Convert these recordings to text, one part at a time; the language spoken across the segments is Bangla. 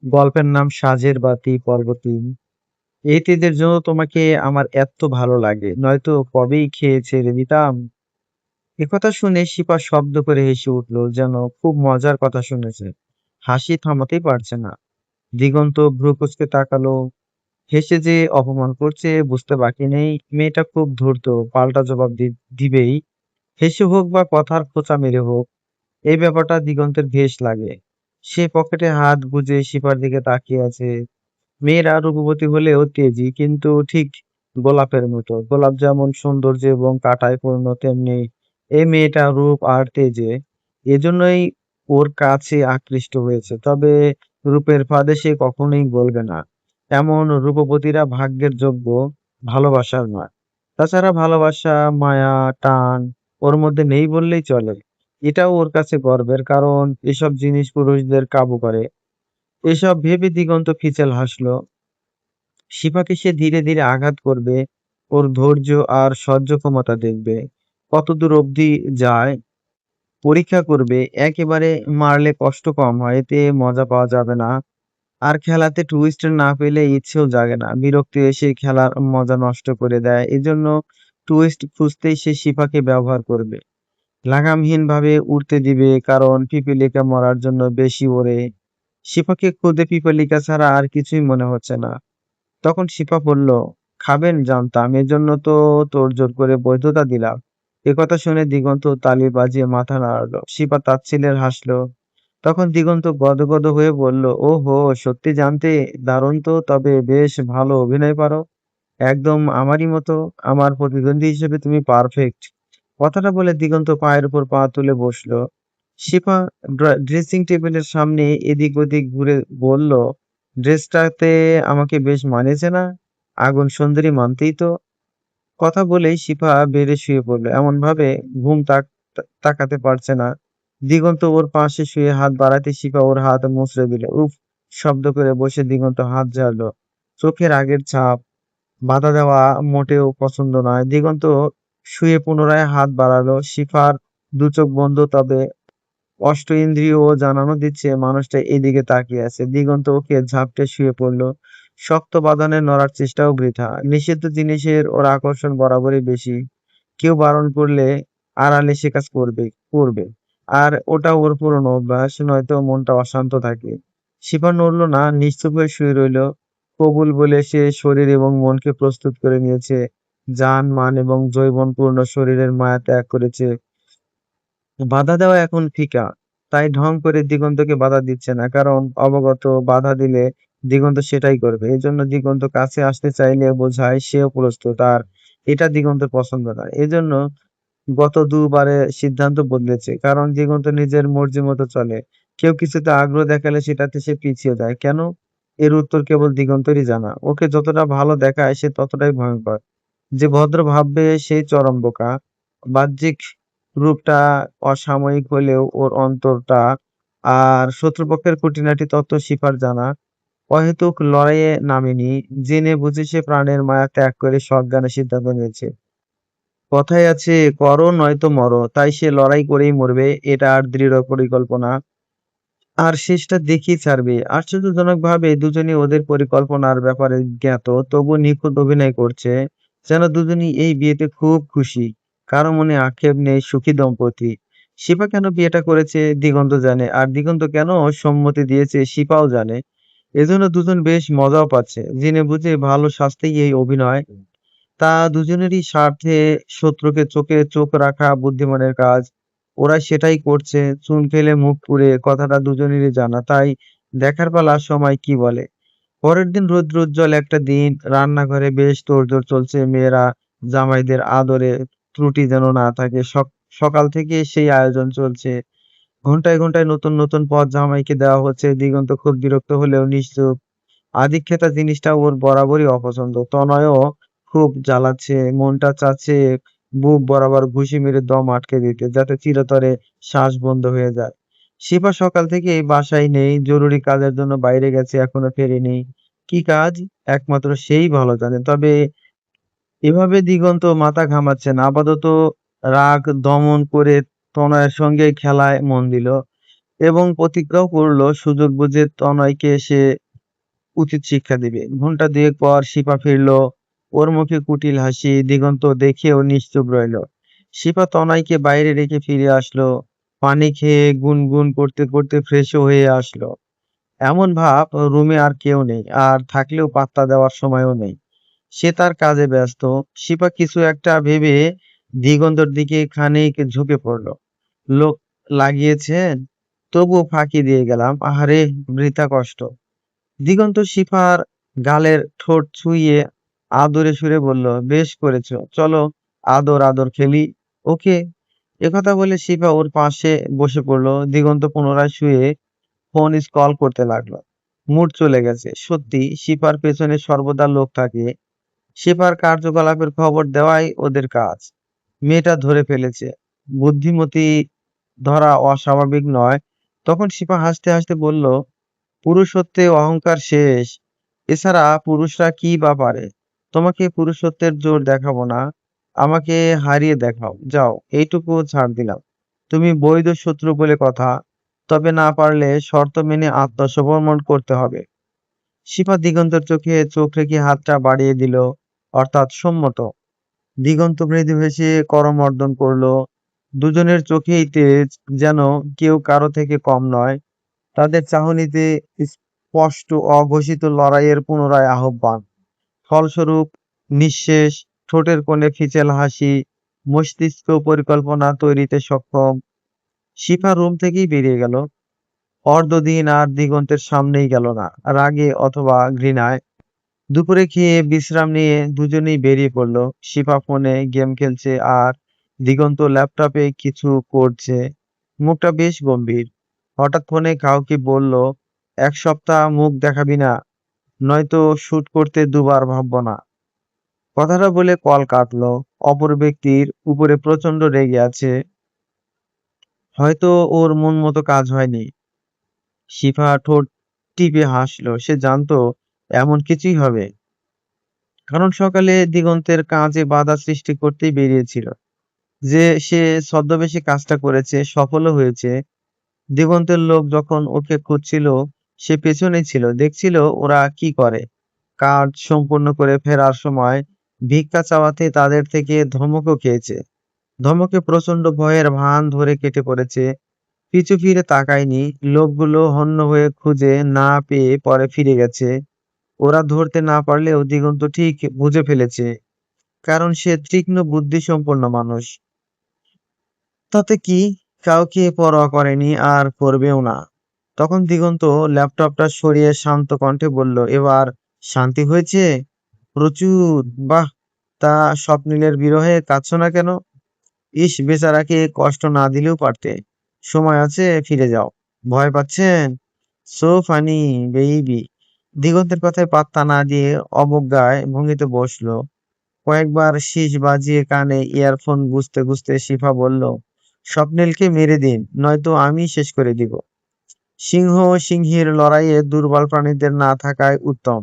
গল্পের নাম সাজের বাতি পর্ব ৩। এই তেজের জন্য তোমাকে আমার এত ভালো লাগে, নয়তো কবেই খেয়ে ছেড়ে দিতাম। একথা শুনে শিপা শব্দ করে হেসে উঠল, যেন খুব মজার কথা শুনেছে। হাসি থামাতেই পারছে না। দিগন্ত ভ্রু কুঁচকে তাকালো। হেসে যে অপমান করছে বুঝতে বাকি নেই। মেয়েটা খুব ধূর্ত, পাল্টা জবাব দিবেই। হেসে হোক বা কথার খোঁচা মেরে হোক, এই ব্যাপারটা দিগন্তের বেশ লাগে। সে পকেটে হাত গুজে শিপার দিকে তাকিয়ে আছে। মেয়েরা রূপবতী হলেও তেজি, কিন্তু ঠিক গোলাপের মতো। গোলাপ যেমন সৌন্দর্য এবং কাঁটায় পূর্ণ, তেমনি এই মেয়েটা রূপ আর তেজে। এজন্যই ওর কাছে আকৃষ্ট হয়েছে। তবে রূপের ফাঁদে সে কখনোই গলবে না। এমন রূপবতীরা ভাগ্যের যোগ্য, ভালোবাসার নয়। তাছাড়া ভালোবাসা, মায়া, টান ওর মধ্যে নেই বললেই চলে। এটাও ওর কাছে গর্বের, কারণ এসব জিনিস পুরুষদের কাবু করে। এসব ভেবে দিগন্ত ফিচেল হাসলো। শিপাকে সে ধীরে ধীরে আঘাত করবে, ওর ধৈর্য আর সহ্য ক্ষমতা দেখবে কতদূর অবধি যায়। পরীক্ষা করবে। একেবারে মারলে কষ্ট কম হয়, এতে মজা পাওয়া যাবে না। আর খেলাতে টুইস্ট না পেলে ইচ্ছেও জাগে না, বিরক্তি এসে খেলার মজা নষ্ট করে দেয়। এজন্য টুইস্ট খুঁজতেই সে শিপাকে ব্যবহার করবে, লাগামহীন ভাবে উড়তে দিবে, কারণ পিপীলিকা মরার জন্য বেশি ওড়ে। শিপাকে খুদে পিপীলিকা ছাড়া আর কিছুই মনে হচ্ছে না। তখন শিপা বলল, খাবেন জানতাম, এজন্য তো তোড়জোড় করে বৈধতা দিলাম। একথা শুনে দিগন্ত তালি বাজিয়ে মাথা নাড়ালো। শিপা তাচ্ছিল্যের হাসলো। তখন দিগন্ত গদগদ হয়ে বলল, ও হো, সত্যি জানতে দারুণ তো। তবে বেশ ভালো অভিনয় পারো, একদম আমারই মতো। আমার প্রতিদ্বন্দ্বী হিসেবে তুমি পারফেক্ট। কথাটা বলে দিগন্ত পায়ের উপর পা তুলে বসলো। শিপা ড্রেসিং টেবিলের সামনে এদিক ওদিক ঘুরে বলল, ড্রেসটাতে আমাকে বেশ মানিয়েছে না? আগুন সুন্দরী মানতেই তো। কথা বলেই শিপা বেডে শুয়ে পড়লো, এমন ভাবে ঘুম তাকাতে পারছে না। দিগন্ত ওর পাশে শুয়ে হাত বাড়াতে শিপা ওর হাত মুচড়ে দিল। উফ শব্দ করে বসে দিগন্ত হাত ঝাড়লো। চোখের আগের ছাপ, বাধা দেওয়া মোটেও পছন্দ নয়। দিগন্ত শুয়ে পুনরায় হাত বাড়ালো। শিফার দু চোখ বন্ধ, তবে অষ্ট ইন্দ্রিয় জানানো দিচ্ছে মানুষটা এদিকে তাকিয়ে আছে। দিগন্ত ওকে ঝাপটে শুয়ে পড়লো। শক্ত বাঁধনে নড়ার চেষ্টাও বৃথা। নিষিদ্ধ জিনিসের ওর আকর্ষণ বরাবরই বেশি। কেউ বারণ করলে আড়ালে সে কাজ করবে। আর ওটা ওর পুরনো অভ্যাস, নয়তো মনটা অশান্ত থাকে। শিপা নড়ল না, নিশ্চুপ হয়ে শুয়ে রইল। কবুল বলে সে শরীর এবং মনকে প্রস্তুত করে নিয়েছে। জান মান এবং যৌবনপূর্ণ শরীরের মায়া ত্যাগ করেছে। বাধা দেওয়া এখন ফিকা। তাই ঢং করে দিগন্তকে বাধা দিচ্ছে না, কারণ অবগত বাধা দিলে দিগন্ত সেটাই করবে। এজন্য দিগন্ত কাছে আসতে চাইলে বোঝায় সেও প্রস্তুত, আর এটা দিগন্তের পছন্দ নয়। এজন্য গত দুবারে সিদ্ধান্ত বদলেছে, কারণ দিগন্ত নিজের মর্জি মতো চলে। কেউ কিছুতে আগ্রহ দেখালে সেটাতে সে পিছিয়ে যায় কেন? এর উত্তর কেবল দিগন্তরই জানা। ওকে যতটা ভালো দেখায় সে ততটাই ভয়ঙ্কর। যে ভদ্র ভাববে সেই চরম বোকা। বাহ্যিক রূপটা অসাময়িক হলেও ওর অন্তরটা। আর শত্রুপক্ষের খুঁটিনাটি তত্ত্ব শিপার জানা। অহেতুক লড়াইয়ে নামেনি, জেনে বুঝে সে প্রাণের মায়া ত্যাগ করে সজ্ঞানে সিদ্ধান্ত নিয়েছে। কথায় আছে, করো নয়তো মরো। তাই সে লড়াই করেই মরবে, এটা আর দৃঢ় পরিকল্পনা। আর শেষটা দেখেই ছাড়বে। আশ্চর্যজনক ভাবে দুজনই ওদের পরিকল্পনার ব্যাপারে জ্ঞাত, তবু নিখুঁত অভিনয় করছে, যেন দুজনই এই বিয়েতে খুব খুশি। কারো মনে আক্ষেপ নেই, সুখী দম্পতি। শিপা কেন বিয়েটা করেছে দিগন্ত জানে, আর দিগন্ত কেন সম্মতি দিয়েছে শিপাও জানে। এজন্য দুজন বেশ মজাও পাচ্ছে। জেনে বুঝে ভালো সাজতেই এই অভিনয়। তা দুজনেরই স্বার্থে শত্রুকে চোখে চোখ রাখা বুদ্ধিমানের কাজ। ওরা সেটাই করছে। চুন খেলে মুখ পুড়ে, কথাটা দুজনেরই জানা। তাই দেখার পালা সময় কি বলে। পরের দিন রৌদ্রোজ্জ্বল একটা দিন। রান্নাঘরে বেশ তোড়জোড় চলছে। মেয়েরা জামাইদের আদরে ত্রুটি যেন না থাকে, সকাল থেকে সেই আয়োজন চলছে। ঘন্টায় ঘন্টায় নতুন নতুন পদ জামাইকে দেওয়া হচ্ছে। দিগন্ত খুব বিরক্ত হলেও নিশ্চুপ। আদিক্ষেতা জিনিসটা ওর বরাবরই অপছন্দ। তনয়ও খুব জ্বালাচ্ছে, মনটা চাচ্ছে বুক বরাবর ঘুষি মেরে দম আটকে দিতে, যাতে চিরতরে শ্বাস বন্ধ হয়ে যায়। শিপা সকাল থেকে এই বাসায় নেই, জরুরি কাজের জন্য বাইরে গেছে, এখনো ফেরেনি। কি কাজ একমাত্র সেই ভালো জানে। তবে এভাবে দিগন্ত মাথা ঘামাচ্ছে না, আপাতত রাগ দমন করে তনয়ের সঙ্গে খেলায় মন দিল। এবং প্রতিজ্ঞাও করলো সুযোগ বুঝে তনয়কে সে উচিত শিক্ষা দিবে। ঘন্টা দুয়েক পর শিপা ফিরল। ওর মুখে কুটিল হাসি। দিগন্ত দেখেও নিশ্চুপ রইল। শিপা তনয়কে বাইরে রেখে ফিরে আসলো। পানি খেয়ে গুনগুন করতে করতে ফ্রেশও হয়ে আসলো। এমন ভাব রুমে আর কেউ নেই, আর থাকলেও পাত্তা দেওয়ার সময়ও নেই। সে তার কাজে ব্যস্ত। শিপা কিছু একটা ভেবে দিগন্তর দিকে খানিক ঝুঁকে পড়ল। লোক লাগিয়েছেন, তবুও ফাঁকি দিয়ে গেলাম। আহারে, বৃথা কষ্ট। দিগন্ত শিফার গালের ঠোঁট ছুঁয়ে আদরে সুরে বলল, বেশ করেছো, চলো আদর আদর খেলি। ওকে। একথা বলে শিফা ওর পাশে বসে পড়লো। দিগন্ত পুনরায় শুয়ে ফোন স্ক্রল করতে লাগলো। মুড চলে গেছে। সত্যি শিফার পেছনে সর্বদা লোক থাকে। শিফার কার্যকলাপের খবর দেওয়াই ওদের কাজ। মেয়েটা ধরে ফেলেছে। বুদ্ধিমতী ধরা অস্বাভাবিক নয়। তখন শিফা হাসতে হাসতে বলল, পুরুষত্বে অহংকার শেষ। এছাড়া পুরুষরা কি বা পারে? তোমাকে পুরুষত্বের জোর দেখাবো না, আমাকে হারিয়ে দেখাও। যাও, এইটুকু ছাড় দিলাম। তুমি বৈধ শত্রু বলে কথা। তবে না পারলে শর্ত মেনে আত্মসমর্পণ করতে হবে। শিফা দিগন্তের চোখে চোখ রেখে হাতটা বাড়িয়ে দিল, অর্থাৎ সম্মত। দিগন্ত মৃদু হেসে করমর্দন করলো। দুজনের চোখেই তেজ, যেন কেউ কারো থেকে কম নয়। তাদের চাহনিতে স্পষ্ট অঘোষিত লড়াইয়ের পুনরায় আহ্বান। ফলস্বরূপ নিঃশেষ, ঠোঁটের কোণে ফিচেল হাসি, মস্তিষ্ক পরিকল্পনা তৈরিতে সক্ষম। শিফা রুম থেকেই বেরিয়ে গেল। অর্ধদিন আর দিগন্তের সামনেই গেল না, রাগে অথবা ঘৃণায়। দুপুরে খেয়ে বিশ্রাম নিয়ে দুজনেই বেরিয়ে পড়লো। শিফা ফোনে গেম খেলছে আর দিগন্ত ল্যাপটপে কিছু করছে। মুখটা বেশ গম্ভীর। হঠাৎ ফোনে কাউকে বলল, 1 সপ্তাহ মুখ দেখাবি না, নয়তো শুট করতে দুবার ভাববো না। কথাটা বলে কল কাটলো। অপর ব্যক্তির উপরে প্রচন্ড রেগে আছে। হয়তো ওর মন মতো কাজ হয়নি। শিফা ঠোঁট টিপে হাসলো। সে জানতো এমন কিছুই হবে, কারণ সকালে দিগন্তের কাজে বাধা সৃষ্টি করতেই বেরিয়েছিল। যে সে ছদ্মবেশে কাজটা করেছে, সফলও হয়েছে। দিগন্তের লোক যখন ওকে খুঁজছিল, সে পেছনে ছিল, দেখছিল ওরা কি করে। কাজ সম্পূর্ণ করে ফেরার সময় ভিক্ষা চাওয়াতে তাদের থেকে ধমকও খেয়েছে। ধমকে প্রচন্ড ভয়ের ভান ধরে কেটে পড়েছে। পিছু ফিরে তাকায়নি। লোকগুলো হন্য হয়ে খুঁজে না পেয়ে পরে ফিরে গেছে। ওরা ধরতে না পারলেও দিগন্ত ঠিক বুঝে ফেলেছে, কারণ সে তীক্ষ্ণ বুদ্ধিসম্পন্ন মানুষ। তাতে কি, কাউকে পরোয়া করেনি আর করবেও না। তখন দিগন্ত ল্যাপটপটা সরিয়ে শান্ত কণ্ঠে বলল, এবার শান্তি হয়েছে? প্রচুর। বাহ। তা স্বপ্নিলের বিরহে কাঁদছো না কেন? ইস, বেচারাকে কষ্ট না দিলেও পারতে। সময় আছে, ফিরে যাও। ভয় পাচ্ছেন? So funny, baby. দিগন্তের কথায় পাত্তা না দিয়ে অবজ্ঞায় ভঙ্গিতে বসলো। কয়েকবার শীষ বাজিয়ে কানে ইয়ারফোন গুজতে গুজতে শিফা বলল, স্বপ্নিলকে মেরে দিন, নয়তো আমি শেষ করে দিব। সিংহ ও সিংহীর লড়াইয়ে দুর্বল প্রাণীদের না থাকাই উত্তম।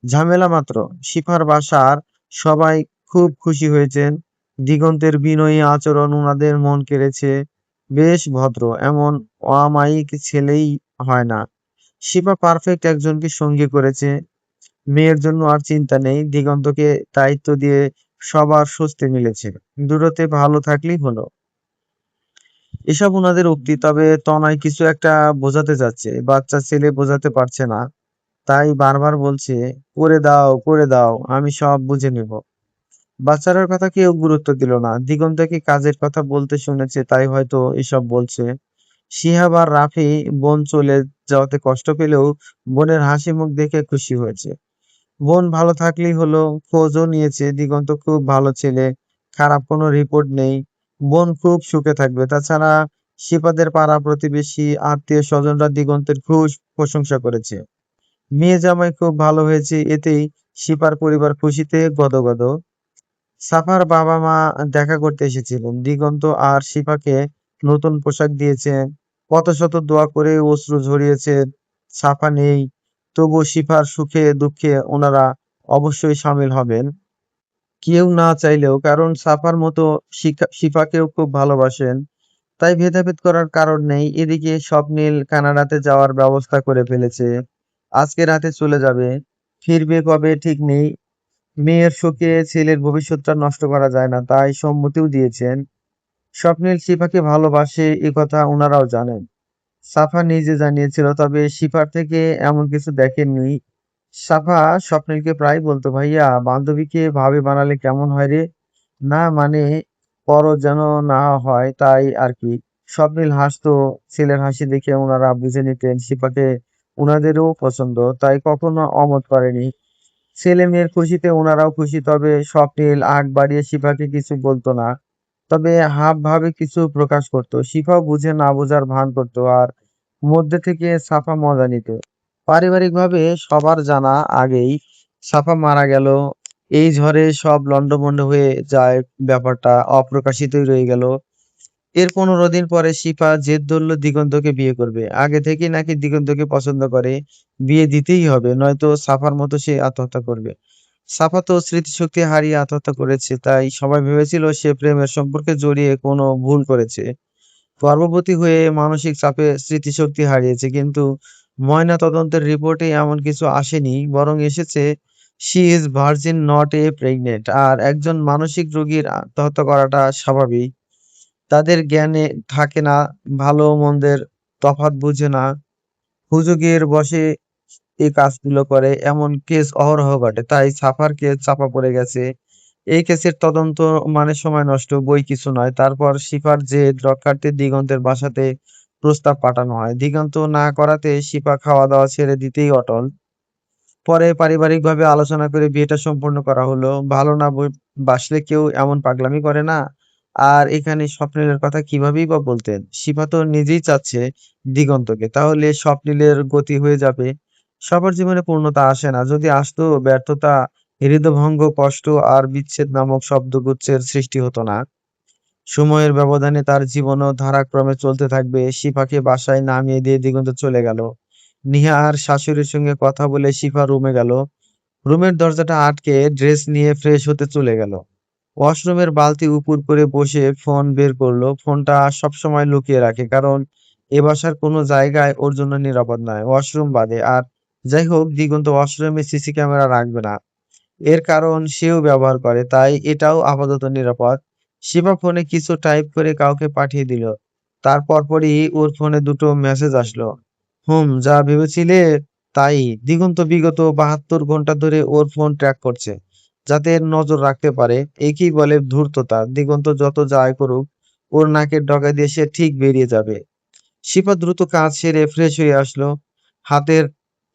ঝামেলা মাত্র। শিফার বাসার সবাই খুব খুশি হয়েছেন। দিগন্তের বিনয়ী আচরণ উনাদের মন কেড়েছে। বেশ ভদ্র, এমন অমায়িক ছেলেই হয় না। শিফা পারফেক্ট একজনকে সঙ্গী করেছে। মেয়ের জন্য আর চিন্তা নেই। দিগন্তকে দায়িত্ব দিয়ে সবার স্বস্তি মিলেছে। দূরত্বে ভালো থাকলেই হলো। এসব উনাদের উক্তি। তবে তনয় কিছু একটা বোঝাতে চাচ্ছে, বাচ্চা ছেলে বোঝাতে পারছে না। তাই বারবার বলছে, করে দাও করে দাও, আমি সব বুঝে নেব। বাচ্চাটার কথা কেউ গুরুত্ব দিল না। দিগন্তকে কাজের কথা বলতে শুনেছে, তাই হয়তো এসব বলছে। শিহাব আর রাফি বোন চলে যাওয়াতে কষ্ট পেলেও বোনের হাসি মুখ দেখে খুশি হয়েছে। বোন ভালো থাকলেই হলো। খোঁজও নিয়েছে। দিগন্ত খুব ভালো ছেলে, খারাপ কোনো রিপোর্ট নেই। বোন খুব সুখে থাকবে। তাছাড়া শিপাদের পাড়া প্রতিবেশী আত্মীয় স্বজনরা দিগন্তের খুব প্রশংসা করেছে। মেয়ে জামাই খুব ভালো হয়েছে, এতেই শিপার পরিবার খুশিতে গদগদ। সাফার বাবা মা দেখা করতে এসেছিলেন। দিগন্ত আর শিফাকে নতুন পোশাক দিয়েছেন। কত শত দোয়া করে অশ্রু ঝরিয়েছেন। সাফা নেই, তবুও শিফার সুখে দুঃখে ওনারা অবশ্যই সামিল হবেন, কেউ না চাইলেও। কারণ সাফার মতো শিফাকেও খুব ভালোবাসেন। তাই ভেদাভেদ করার কারণ নেই। এদিকে স্বপ্নিল কানাডাতে যাওয়ার ব্যবস্থা করে ফেলেছে। আজকে রাতে চলে যাবে। ফিরবে কবে ঠিক নেই। মেয়ের শোকে ছেলের ভবিষ্যৎটা নষ্ট করা যায় না, তাই সম্মতিও দিয়েছেন। স্বপ্নিল শিফাকে ভালোবাসে এ কথা ওনারাও জানেন। সাফা নিজে জানিয়েছিল, তবে শিফার থেকে এমন কিছু দেখেননি। সাফা স্বপ্নিলকে প্রায় বলতো, ভাইয়া বান্ধবীকে ভাবে বানালে কেমন হয় রে? না মানে পরও যেন না হয় তাই আর কি। স্বপ্নিল হাসতো। ছেলের হাসি দেখে ওনারা বুঝে নিতেন শিফাকে ওনাদেরও পছন্দ, তাই কখনো অমত করেনি। ছেলে মেয়ের খুশিতে ওনারাও খুশি, তবে স্বপ্নিল আগ বাড়িয়ে শিফাকে কিছু বলতো না। তবে হাব ভাবে কিছু প্রকাশ করতো। শিফাও বুঝে না বোঝার ভান করতো, আর মধ্যে থেকে সাফা মজা নিত। পারিবারিকভাবে সবার জানা আগেই সাফা মারা গেল। এই ঝড়ে সব লন্ডভন্ড হয়ে যায়, ব্যাপারটা অপ্রকাশিতই রয়ে গেল। এর 15 দিন পরে শিফা জেদ ধরল দিগন্তকে বিয়ে করবে। আগে থেকেই নাকি দিগন্তকে পছন্দ করে। বিয়ে দিতেই হবে, নয়তো সাফার মতো সে আত্মহত্যা করবে। সাফা তো স্মৃতিশক্তি হারিয়ে আত্মহত্যা করেছে, তাই সবাই ভেবেছিল সে প্রেমের সম্পর্কে জড়িয়ে কোনো ভুল করেছে। গর্ভবতী হয়ে মানসিক চাপে স্মৃতিশক্তি হারিয়েছে, কিন্তু ময়না তদন্তের রিপোর্টে এমন কিছু আসেনি, বরং এসেছে she is virgin not a pregnant. আর একজন মানসিক রোগীর আত্মহত্যা করাটা স্বাভাবিক। তাদের জ্ঞানে থাকে না, ভালো মন্দের তফাৎ বুঝে না, হুজুগের বশে এই কাজগুলো করে, এমন কেস অহরহ ঘটে। তাই সাফার কেস চাপা পড়ে গেছে। এই কেসের তদন্ত মানে সময় নষ্ট, বই কিছু নয়। তারপর শিফার জেদ রক্ষার্থে দিগন্তের বাসাতে প্রস্তাব পাঠানো হয়। দিগন্ত না করাতে শিফা খাওয়া দাওয়া ছেড়ে দিতেই অটল। পরে পারিবারিকভাবে আলোচনা করে বিয়েটা সম্পূর্ণ করা হলো। ভালো না বাসলে কেউ এমন পাগলামি করে না। আর এখানে স্বপ্নিলের কথা কিভাবেই বা বলতেন? শিফা তো নিজেই চাচ্ছে দিগন্তকে, তাহলে স্বপ্নিলের গতি হয়ে যাবে। সবার জীবনে পূর্ণতা আসে না, যদি আসতো ব্যর্থতা, হৃদয়ভঙ্গ, কষ্ট আর বিচ্ছেদ নামক শব্দগুচ্ছের সৃষ্টি হতো না। সময়ের ব্যবধানে তার জীবনও ধারাক্রমে চলতে থাকবে। শিফাকে বাসায় নামিয়ে দিয়ে দিগন্ত চলে গেল। নিহা আর শাশুড়ির সঙ্গে কথা বলে শিফা রুমে গেল। রুমের দরজাটা আটকে ড্রেস নিয়ে ফ্রেশ হতে চলে গেল। ওয়াশরুমের বালতি উপুড় করে বসে ফোন বের করলো। ফোনটা সবসময় লুকিয়ে রাখে, কারণ এ বাসার কোনো জায়গায় ওর জন্য নিরাপদ নয়, ওয়াশরুম বাদে। আর যাই হোক, দিগন্ত ওয়াশরুমে সিসি ক্যামেরা রাখবে না, এর কারণ সেও ব্যবহার করে, তাই এটাও আপাতত নিরাপদ। শিবা ফোনে কিছু টাইপ করে কাউকে পাঠিয়ে দিল। তার পরপরই ওর ফোনে দুটো মেসেজ আসলো। যা ভেবেছিলে তাই। দিগন্ত বিগত 72 ঘন্টা ধরে ওর ফোন ট্র্যাক করছে, যাতে এর নজর রাখতে পারে। একেই বলে ধূর্ততা। দিগন্ত যত যাই করুক, ওর নাকের ডগা দিয়ে সে ঠিক বেরিয়ে যাবে। শিপা দ্রুত কাজ সেরে ফ্রেশ হয়ে আসলো। হাতের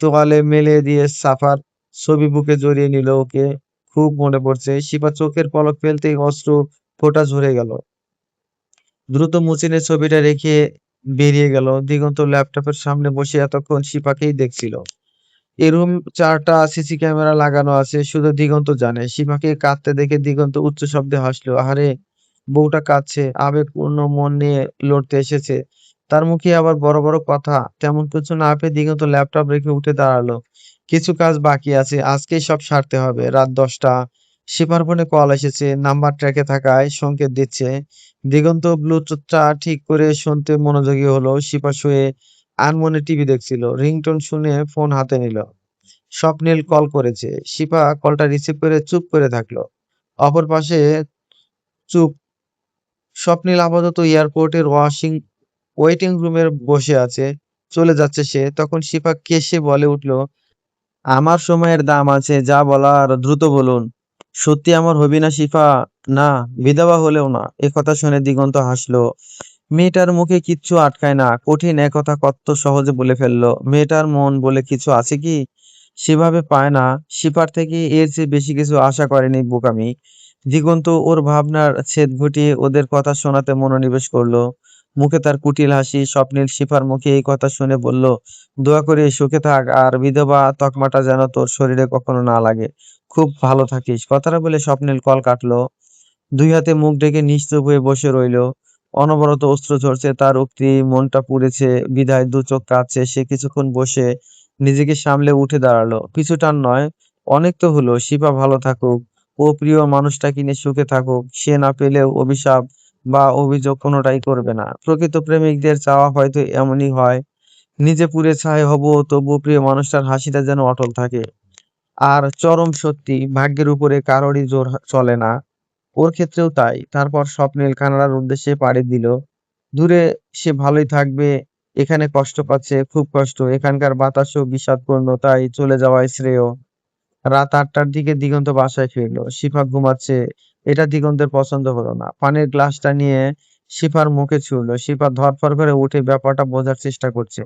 তোয়ালে মেলে দিয়ে সাফার ছবি বুকে জড়িয়ে নিল ওকে। খুব মনে পড়ছে। শিপা চোখের পলক ফেলতেই অশ্রু ফোঁটা ঝরে গেল। দ্রুত মুছে নিয়ে ছবিটা রেখে বেরিয়ে গেল। দিগন্ত ল্যাপটপের সামনে বসে এতক্ষণ শিপাকেই দেখছিল। এই রুম 4টা সিসি ক্যামেরা লাগানো আছে, শুধু দিগন্ত জানে। শিপাকে কাঁদতে দেখে দিগন্ত উচ্চ শব্দে হাসলো। আহারে, বউটা কাঁদছে, আবেগপূর্ণ মন নিয়ে লড়তে এসেছে। তার মুখে আবার বড় বড় কথা। তেমন কিছু না পেয়ে দিগন্ত ল্যাপটপ রেখে উঠে দাঁড়ালো। কিছু কাজ বাকি আছে, আজকেই সব সারতে হবে। রাত 10টা। শিপার ফোনে কল এসেছে, নাম্বার ট্র্যাকে থাকায় সংকেত দিচ্ছে। দিগন্ত ব্লুটুথটা ঠিক করে শুনতে মনোযোগী হলো। শিপা শুয়ে আনমনে টিভি দেখছিল। রিংটোন শুনে ফোন হাতে নিল। স্বপ্নিল কল করেছে। শিপা কলটা রিসিভ করে চুপ করে থাকলো। অপর পাশে চুপ। স্বপ্নিল আপাতত এয়ারপোর্টের ওয়েটিং রুমে বসে আছে। চলে যাচ্ছে সে। তখন শিপা কেশে বলে উঠল, আমার সময়ের দাম আছে, যা বলার দ্রুত বলুন। সত্যি আমার হবি না শিফা? না, বিধবা হলেও না। একথা শুনে দিগন্ত হাসলো। মেয়েটার মুখে কিচ্ছু আটকায় না, কঠিন একথা কত সহজে বলে ফেললো। মেয়েটার মন বলে কিছু আছে কি? সেভাবে পায় না। শিপার থেকে এর চেয়ে বেশি কিছু আশা করেনি বোকামি। দিগন্ত ওর ভাবনার ছেদ ঘটিয়ে ওদের কথা শোনাতে মনোনিবেশ করলো। মুখে তার কুটিল হাসি। স্বপ্নিল শিফার মুখে এই কথা শুনে বলল, দোয়া করে সুখে থাক, আর বিধবা তকমাটা যেন তোর শরীরে কখনো না লাগে। খুব ভালো থাকিস। কথাটা বলে স্বপ্নিল কল কাটলো। 2 হাতে মুখ ঢেকে নিশ্চুপ হয়ে বসে রইলো। অনবরত অশ্রু ঝরছে তার, উক্তি মনটা পুড়েছে বিধায় 2 চোখ কাঁদছে। সে কিছুক্ষণ বসে নিজেকে সামলে উঠে দাঁড়ালো। পিছু টান নয়, অনেক তো হলো। শিপা ভালো থাকুক, ও প্রিয় মানুষটাকে নিয়ে সুখে থাকুক। সে না পেলেও অভিশাপ বা অভিযোগ কোনোটাই করবে না। প্রকৃত প্রেমিকদের চাওয়া হয়তো এমনই হয়, নিজে পুড়ে ছাই হব তবুও প্রিয় মানুষটার হাসিটা যেন অটল থাকে। আর চরম সত্যি, ভাগ্যের উপরে কারোরই জোর চলে না। ওর ক্ষেত্রেও তাই। তারপর স্বপ্নীল কানাডার উদ্দেশ্যে পাড়ি দিল। দূরে সে ভালোই থাকবে, এখানে কষ্ট পাচ্ছে, খুব কষ্ট। এখানকার বাতাসও বিষাদপূর্ণ, তাই চলে যাওয়াই শ্রেয়। রাত ৮টার দিকে দিগন্ত বাসায় ফিরলো। শিফা ঘুমাচ্ছে। এটা দিগন্তের পছন্দ হলো না। পানির গ্লাসটা নিয়ে শিফার মুখে ছুড়লো। শিফা ধরফর করে উঠে ব্যাপারটা বোঝার চেষ্টা করছে।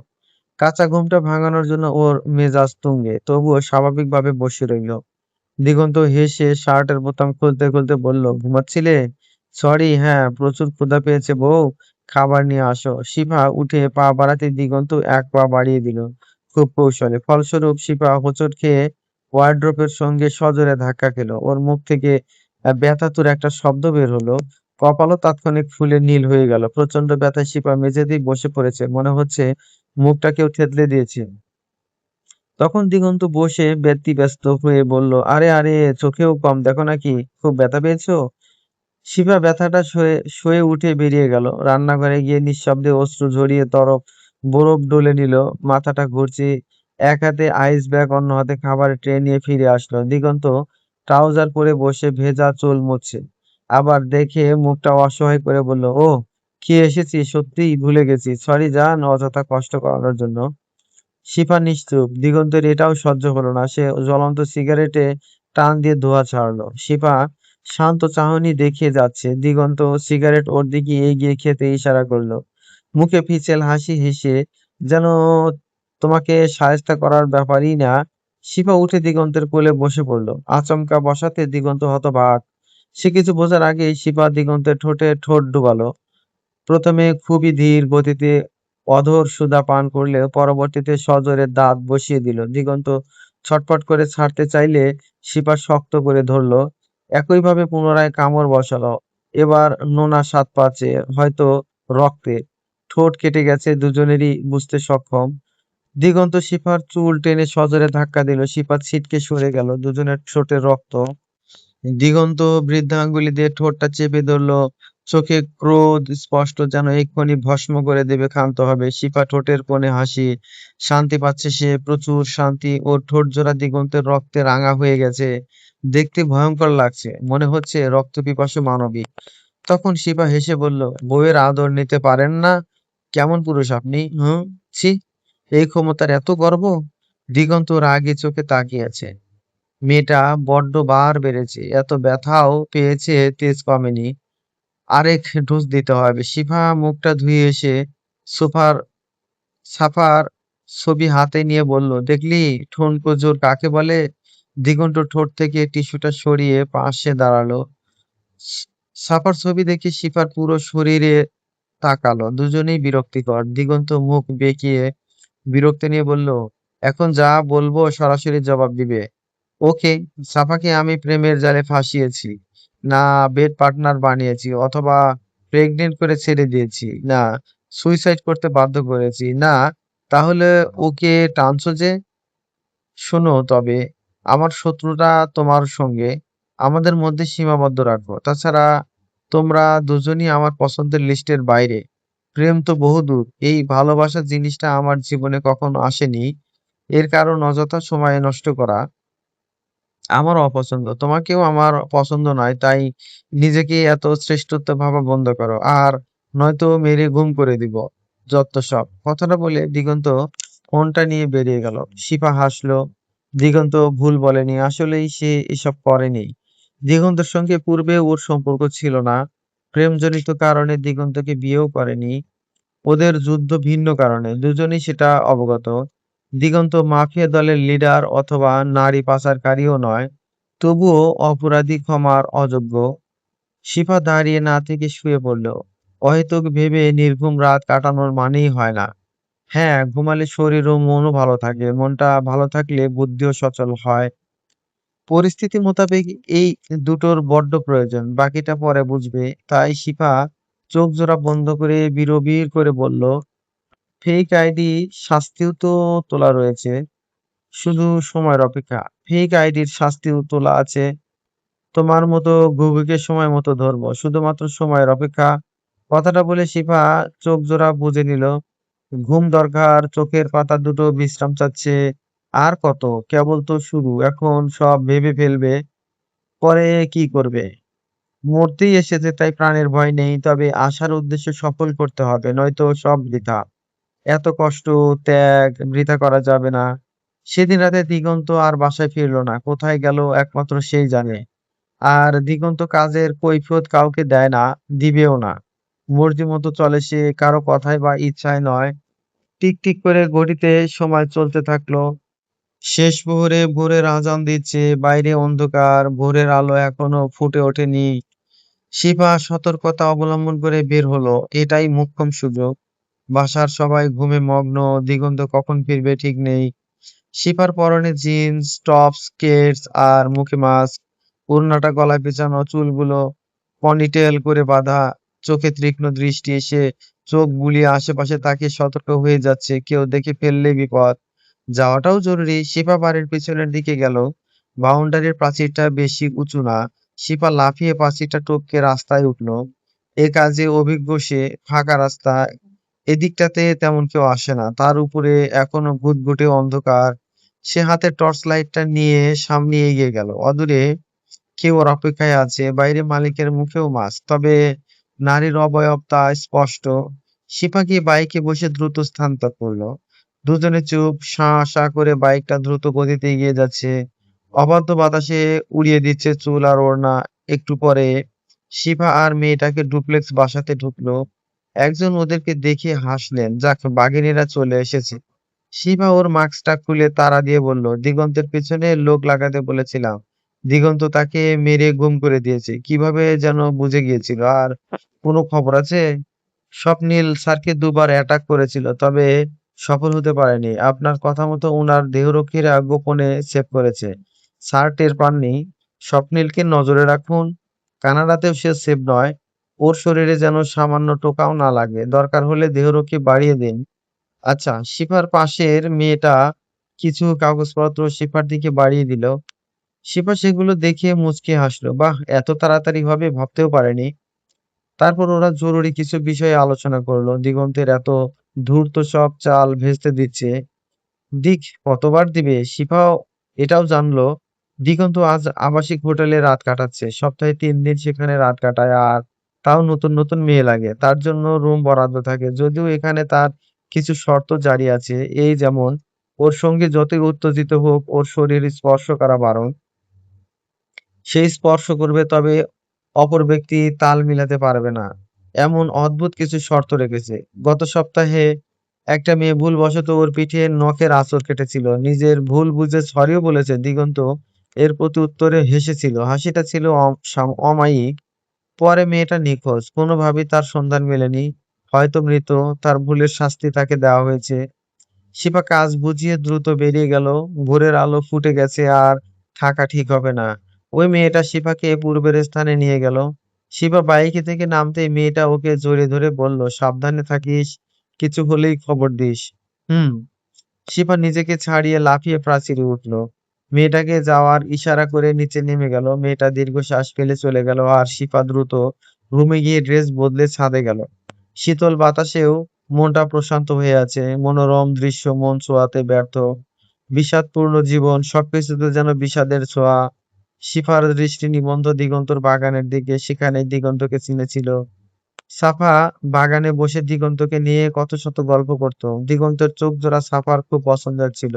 কাঁচা ঘুমটা ভাঙানোর জন্য ওর মেজাজ তুঙ্গে, তবুও স্বাভাবিকভাবে বসে রইলো। দিগন্ত হেসে শার্টের বোতাম খুলতে খুলতে বলল, ঘুমাচ্ছিলে? সরি, হ্যাঁ, প্রচুর ক্ষুধা পেয়েছে বউ, খাবার নিয়ে আসো। শিফা উঠে পা বাড়াতে দিগন্ত এক পা বাড়িয়ে দিল, খুব কৌশলে। ফলস্বরূপ শিফা হোঁচট খেয়ে ওয়ার্ড্রোবের সঙ্গে সজোরে ধাক্কা খেল। ওর মুখ থেকে ব্যথাতুর একটা শব্দ বের হলো। কপালও তাৎক্ষণিক ফুলে নীল হয়ে গেল। প্রচন্ড ব্যথায় শিফা মেঝেতেই বসে পড়েছে, মনে হচ্ছে মুখটা কেউ থেতলে দিয়েছে। তখন দিগন্ত বসে ব্যতিব্যস্ত হয়ে বলল, আরে আরে, চোখেও কম দেখো নাকি, খুব ব্যথা পেয়েছো? শিবা ব্যথাটা সয়ে সয়ে উঠে বেরিয়ে গেল। রান্নাঘরে গিয়ে নিঃশব্দে অশ্রু ঝরিয়ে বরফ ডলে নিল। মাথাটা ঘুরছে। এক হাতে আইস ব্যাগ, অন্য হাতে খাবারের ট্রে নিয়ে ফিরে আসলো। দিগন্ত ট্রাউজার পরে বসে ভেজা চুল মুছছে। আবার দেখে মুখটা অসহায় করে বলল, ও, খেয়ে এসেছি, সত্যিই ভুলে গেছি, সরি জান, অযথা কষ্ট করানোর জন্য। শিফা নিশ্চুপ। দিগন্তের এটাও সহ্য হলো না। সে জ্বলন্ত সিগারেটে টান দিয়ে ধোঁয়া ছাড়লো। শিফা শান্ত চাহনি দেখিয়ে যাচ্ছে। দিগন্ত সিগারেট ওর দিকে এগিয়ে খেতে ইশারা করলো, মুখে ফিচেল হাসি হেসে, যেন তোমাকে শায়েস্তা করার ব্যাপারই না। শিফা উঠে দিগন্তের কোলে বসে পড়লো। আচমকা বসাতে দিগন্ত হতবাক। সে কিছু বোঝার আগেই শিফা দিগন্তের ঠোঁটে ঠোঁট ডুবালো। প্রথমে খুবই ধীর গতিতে অধর সুধা পান করলেও পরবর্তীতে সজোরে দাঁত বসিয়ে দিল। দিগন্ত ছটফট করে ছাড়তে চাইলে শিপা শক্ত করে ধরলো। একইভাবে পুনরায় কামড় বসালো। এবার নোনা স্বাদ পাচ্ছে, হয়তো রক্তে। ঠোঁট কেটে গেছে, দুজনেরই বুঝতে সক্ষম। দিগন্ত শিপার চুল টেনে সজোরে ধাক্কা দিল। শিপা ছিটকে সরে গেল। দুজনের ঠোঁটে রক্ত। দিগন্ত বৃদ্ধাঙ্গুলি দিয়ে ঠোঁটটা চেপে ধরলো। চোখে ক্রোধ স্পষ্ট, যেন এক্ষুনি ভস্ম করে দেবে, ক্ষান্ত হবে। শিপা ঠোঁটের কোণে হাসি। শান্তি পাচ্ছে সে, প্রচুর শান্তি। ওর ঠোঁট জোড়া দিগন্তের রক্তে রাঙা হয়ে গেছে। দেখতে ভয়ঙ্কর লাগছে, মনে হচ্ছে রক্ত পিপাসু মানবী। তখন শিপা হেসে বলল, বউয়ের আদর নিতে পারেন না? কেমন পুরুষ আপনি, হুম? ছি, এই ক্ষমতার এত গর্ব! দিগন্ত রাগে চোখে তাকিয়ে আছে। মেয়েটা বড্ড বার বেড়েছে, এত ব্যথাও পেয়েছে, তেজ কমেনি। আরেক ডোজ দিতে হবে। শিফা মুখটা ধুয়ে এসে সোফার সাফার ছবি হাতে নিয়ে বলল, দেখলি ঠুনকো জোর কাকে বলে? দিগন্ত ঠোঁট থেকে টিস্যুটা সরিয়ে পাশে দাঁড়ালো। স- সাফার ছবি দেখে শিফার পুরো শরীরে তাকালো। দুজনেই বিরক্তিকর। দিগন্ত মুখ বেঁকিয়ে বিরক্তি নিয়ে বলল, এখন যা বলবো সরাসরি জবাব দিবে। ওকে। সাফাকে আমি প্রেমের জালে ফাঁসিয়েছি, না বেড পার্টনার বানিয়েছি, অথবা প্রেগনেন্ট করে ছেড়ে দিয়েছি, না সুইসাইড করতে বাধ্য করেছি, না তাহলে ওকে টানছো যে? শোনো তবে, আমার শত্রুতা তোমার সঙ্গে, আমাদের মধ্যে সীমাবদ্ধ রাখো। তাছাড়া তোমরা দুজনই আমার পছন্দের লিস্টের বাইরে। প্রেম তো বহুদূর, এই ভালোবাসা জিনিসটা আমার জীবনে কখনো আসেনি। এর কারণ অযথা সময় নষ্ট করা আমার অপছন্দ, তোমাকেও আমার পছন্দ নয়। তাই নিজেকে এত শ্রেষ্ঠত্ব ভাবা বন্ধ করো, আর নয়তো মেরে গুম করে দিব। যত সব। কথাটা বলে দিগন্ত ফোনটা নিয়ে বেরিয়ে গেল। শিপা হাসলো। দিগন্ত ভুল বলেনি, আসলেই সে এসব করেনি। দিগন্তের সঙ্গে পূর্বে ওর সম্পর্ক ছিল না। প্রেমজনিত কারণে দিগন্তকে বিয়েও করেনি। ওদের যুদ্ধ ভিন্ন কারণে, দুজনেই সেটা অবগত। দিগন্ত মাফিয়া দলের লিডার অথবা নারী পাচারকারীও নয়, তবুও অপরাধী ক্ষমার অযোগ্য। শিফা দাঁড়িয়ে না থেকে শুয়ে পড়ল। অহেতুক ভেবে নির্ঘুম রাত কাটানোর মানেই হয় না। হ্যাঁ, ঘুমালে শরীর ও মনও ভালো থাকে, মনটা ভালো থাকলে বুদ্ধিও সচল হয়। পরিস্থিতি মোতাবেক এই দুটোর বড্ড প্রয়োজন, বাকিটা পরে বুঝবে। তাই শিফা চোখ জোড়া বন্ধ করে বিড়বিড় করে বলল, ফেক আইডি শাস্তিও তো তোলা রয়েছে, শুধু সময়ের অপেক্ষা। ফেক আইডির শাস্তিও তোলা আছে, তোমার মতো ঘুঘুকে সময় মতো ধরবো, শুধুমাত্র সময়ের অপেক্ষা। কথাটা বলে শিফা চোখ জোড়া বুজে নিল। ঘুম দরকার, চোখের পাতা দুটো বিশ্রাম চাচ্ছে। আর কত, কেবল তো শুরু, এখন সব ভেবে ফেলবে, পরে কি করবে। মরতেই এসেছে তাই প্রাণের ভয় নেই, তবে আসার উদ্দেশ্য সফল করতে হবে, নয়তো সব বৃথা। এত কষ্ট, ত্যাগ বৃথা করা যাবে না। সেদিন রাতে দিগন্ত আর বাসায় ফিরলো না, কোথায় গেল একমাত্র সেই জানে। আর দিগন্ত কাজের কৈফিয়ত কাউকে দেয় না, দিবেও না। মর্জি মতো চলে সে, কারো কথায় বা ইচ্ছায় নয়। টিক টিক করে ঘড়িতে সময় চলতে থাকলো। শেষ প্রহরে ভোরের আজান দিচ্ছে, বাইরে অন্ধকার, ভোরের আলো এখনো ফুটে ওঠেনি। শিবা সতর্কতা অবলম্বন করে বের হলো, এটাই মোক্ষম সুযোগ। বাসার সবাই ঘুমে মগ্ন, দিগন্ত কখন ফিরবে ঠিক নেই। শিপার পরনে জিন্স, টপস, স্কেটস আর মুখে মাস্ক। ওড়নাটা গলায় পেঁচানো, চুলগুলো পনিটেল করে বাঁধা। চোখে তীক্ষ্ণ দৃষ্টি, এসে চোখ বুলিয়ে আশেপাশে তাকিয়ে সতর্ক হয়ে যাচ্ছে, কেউ দেখে ফেললে বিপদ। যাওয়াটাও জরুরি। শিপা বাড়ির পিছনের দিকে গেল। বাউন্ডারির প্রাচীরটা বেশি উঁচু না। শিপা লাফিয়ে প্রাচীরটা টপকে রাস্তায় উঠলো। এ কাজে অভিজ্ঞ সে। ফাঁকা রাস্তা, এদিকটাতে তেমন কেউ আসে না, তার উপরে এখনো ঘুটঘুটে অন্ধকার। সে হাতে টর্চ লাইটটা নিয়ে সামনে এগিয়ে গেল। অদূরে কেউ ওর অপেক্ষায় আছে, বাইরে মালিকের মুখেও মাস্ক, তবে নারীর অবয়ব তা স্পষ্ট। শিপা গিয়ে বাইকে বসে দ্রুত স্থান ত্যাগ করলো। দুজনে চুপ, শাঁ শাঁ করে বাইকটা দ্রুত গতিতে এগিয়ে যাচ্ছে। অবাধ্য বাতাসে উড়িয়ে দিচ্ছে চুল আর ওড়না। একটু পরে শিফা আর মেয়েটাকে ডুপ্লেক্স বাসাতে ঢুকলো। একজন ওদেরকে দেখে হাসলেন, যাক বাঘিনীরা চলে এসেছে। শিফা ওর মাস্কটা খুলে তাড়া দিয়ে বলল, দিগন্তের পেছনে লোক লাগাতে বলেছিলাম। দিগন্ত তাকে মেরে গুম করে দিয়েছে, কিভাবে যেন বুঝে গিয়েছিল। আর কোনো খবর আছে? স্বপ্নীল স্যারকে দুবার অ্যাটাক করেছিল, তবে সফল হতে পারেনি। আপনার কথা মতো উনার দেহরক্ষীরা গোপনে সেভ করেছে। স্যার টের পাননি। স্বপ্নীলকে নজরে রাখুন। কানাডাতেও সে সেভ নয়। ওর শরীরে যেন সামান্য টোকাও না লাগে, দরকার হলে দেহরক্ষী বাড়িয়ে দিন। আচ্ছা, শিফার পাশের মেয়েটা কিছু কাগজপত্র শিফার দিকে বাড়িয়ে দিল। শিফা সেগুলো দেখে মুচকি হাসলো। বাহ, এত তাড়াতাড়ি হবে ভাবতেও পারেনি। তারপর ওরা জরুরি কিছু বিষয়ে আলোচনা করলো। দিগন্তের এত ধূর্ত সব চাল ভেস্তে দিচ্ছে। দিক কতবার দিবে, শিফাও এটাও জানলো। দিগন্ত আজ আবাসিক হোটেলে রাত কাটাচ্ছে, সপ্তাহে 3 দিন সেখানে রাত কাটায়। আর তাও নতুন নতুন মেয়ে লাগে, তার জন্য রুম বরাদ্দ থাকে। যদিও এখানে তার কিছু শর্ত জারি আছে, এই যেমন ওর সঙ্গে যতই উত্তেজিত হোক, ওর শরীর স্পর্শ করা বারণ। সে স্পর্শ করবে, তবে অপর ব্যক্তি তাল মিলাতে পারবে না। এমন অদ্ভুত কিছু শর্ত রেখেছে। গত সপ্তাহে একটা মেয়ে ভুলবশত ওর পিঠে নখের আঁচড় কেটেছিল। নিজের ভুল বুঝে সরিও বলেছে। দিগন্ত এর প্রতি উত্তরে হেসেছিল, হাসিটা ছিল অমায়িক। পরে মেয়েটা নিখোঁজ, কোনোভাবেই তার সন্ধান মেলেনি। হয়তো মৃত, তার ভুলের শাস্তি তাকে দেওয়া হয়েছে। শিবা কাজ বুঝিয়ে দ্রুত বেরিয়ে গেল। ভোরের আলো ফুটে গেছে, আর থাকা ঠিক হবে না। ওই মেয়েটা শিবাকে পূর্বের স্থানে নিয়ে গেল। শিবা বাইকে থেকে নামতেই মেয়েটা ওকে জড়িয়ে ধরে বলল, সাবধানে থাকিস, কিছু হলেই খবর দিস। হুম। শিবা নিজেকে ছাড়িয়ে লাফিয়ে প্রাচীরে উঠলো। মেয়েটাকে যাওয়ার ইশারা করে নিচে নেমে গেল। মেয়েটা দীর্ঘশ্বাস ফেলে চলে গেল, আর শিপা দ্রুত রুমে গিয়ে ড্রেস বদলে ছাদে গেল। শীতল বাতাসেও মনটা প্রশান্ত হয়ে আছে। মনোরম দৃশ্য মন ছোঁয়াতে ব্যর্থ। বিষাদপূর্ণ জীবন, সবকিছুতে যেন বিষাদের ছোঁয়া। শিফার দৃষ্টি নিবন্ধ দিগন্তর বাগানের দিকে, সেখানে দিগন্তকে চিনেছিল। সাফা বাগানে বসে দিগন্তকে নিয়ে কত শত গল্প করত। দিগন্তের চোখ জোড়া সাফার খুব পছন্দের ছিল।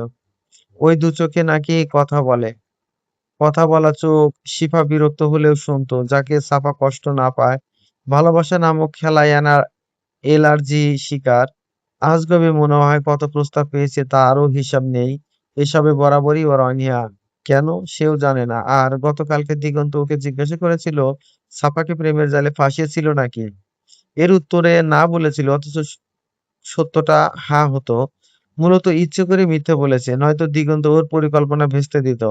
ওই দু চোখে নাকি কথা বলে। কথা বলা চোখ। শিফা বিরক্ত হলেও শুনতো, যাকে সাফা কষ্ট না পায়। ভালোবাসা নামক খেলায় এলার্জি শিকার। আজগবি মনে হয়, কত প্রস্তাব পেয়েছে তারও হিসাব নেই। এসবে বরাবরই ওর অনীহা। কেন, সেও জানে না। আর গতকালকে দিগন্ত ওকে জিজ্ঞাসা করেছিল, সাফাকে প্রেমের জালে ফাঁসিয়েছিল নাকি। এর উত্তরে না বলেছিল, অথচ সত্যটা হা হতো। মূলত ইচ্ছে করে মিথ্যে বলেছে, নয়তো দিগন্ত ওর পরিকল্পনা ভেস্তে দিত।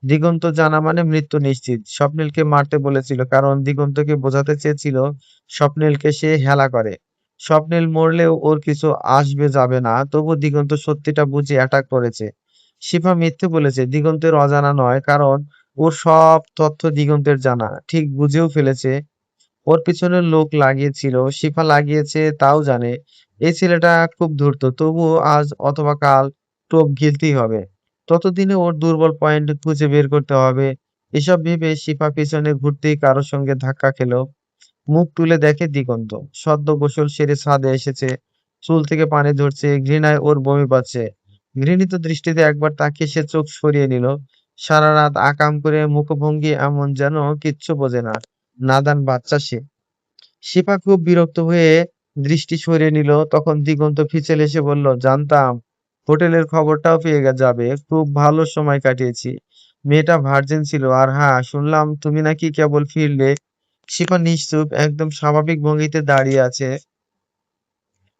দিগন্ত জানা মানে মৃত্যু নিশ্চিত। স্বপ্নিলকে মারতে বলেছিল, কারণ দিগন্তকে বোঝাতে চেয়েছিল স্বপ্নিলকে সে হেলা করে। স্বপ্নিল মরলেও ওর কিছু আসবে যাবে না, তবু দিগন্ত সত্যিটা বুঝে অ্যাটাক করেছে। শিফা মিথ্যে বলেছে, দিগন্তের অজানা নয়, কারণ ওর সব তথ্য দিগন্তের জানা, ঠিক বুঝেও ফেলেছে। ওর পিছনে লোক লাগিয়েছিল, শিফা লাগিয়েছে তাও জানে। এই ছেলেটা খুব ধূর্ত, তবুও আজ অথবা কাল টোপ গিলতেই হবে। ততদিনে ওর দুর্বল পয়েন্ট খুঁজে বের করতে হবে। এসব ভেবে শিফা পিছনে ঘুরতেই কারোর সঙ্গে ধাক্কা খেলো। মুখ তুলে দেখে দিগন্ত সদ্য গোসল সেরে ছাদে এসেছে, চুল থেকে পানি ঝরছে, ঘৃণায় ওর বমি পাচ্ছে। ঘৃণিত দৃষ্টিতে একবার তাকিয়ে সে চোখ সরিয়ে নিল। সারা রাত আকাম করে মুখভঙ্গি এমন যেন কিচ্ছু বোঝে না, নাদান বাচ্চা সে। শিপা খুব বিরক্ত হয়ে দৃষ্টি সরিয়ে নিল। তখন দিগন্ত ফিচেল এসে বলল, জানতাম হোটেলের খবরটাও যাবে, খুব ভালো সময় কাটিয়েছি। মেয়েটা ভার্জিন ছিল, আর হ্যাঁ, শুনলাম তুমি নাকি কেবল ফিরলে। শিপা নিশ্চুপ, একদম স্বাভাবিক ভঙ্গিতে দাঁড়িয়ে আছে,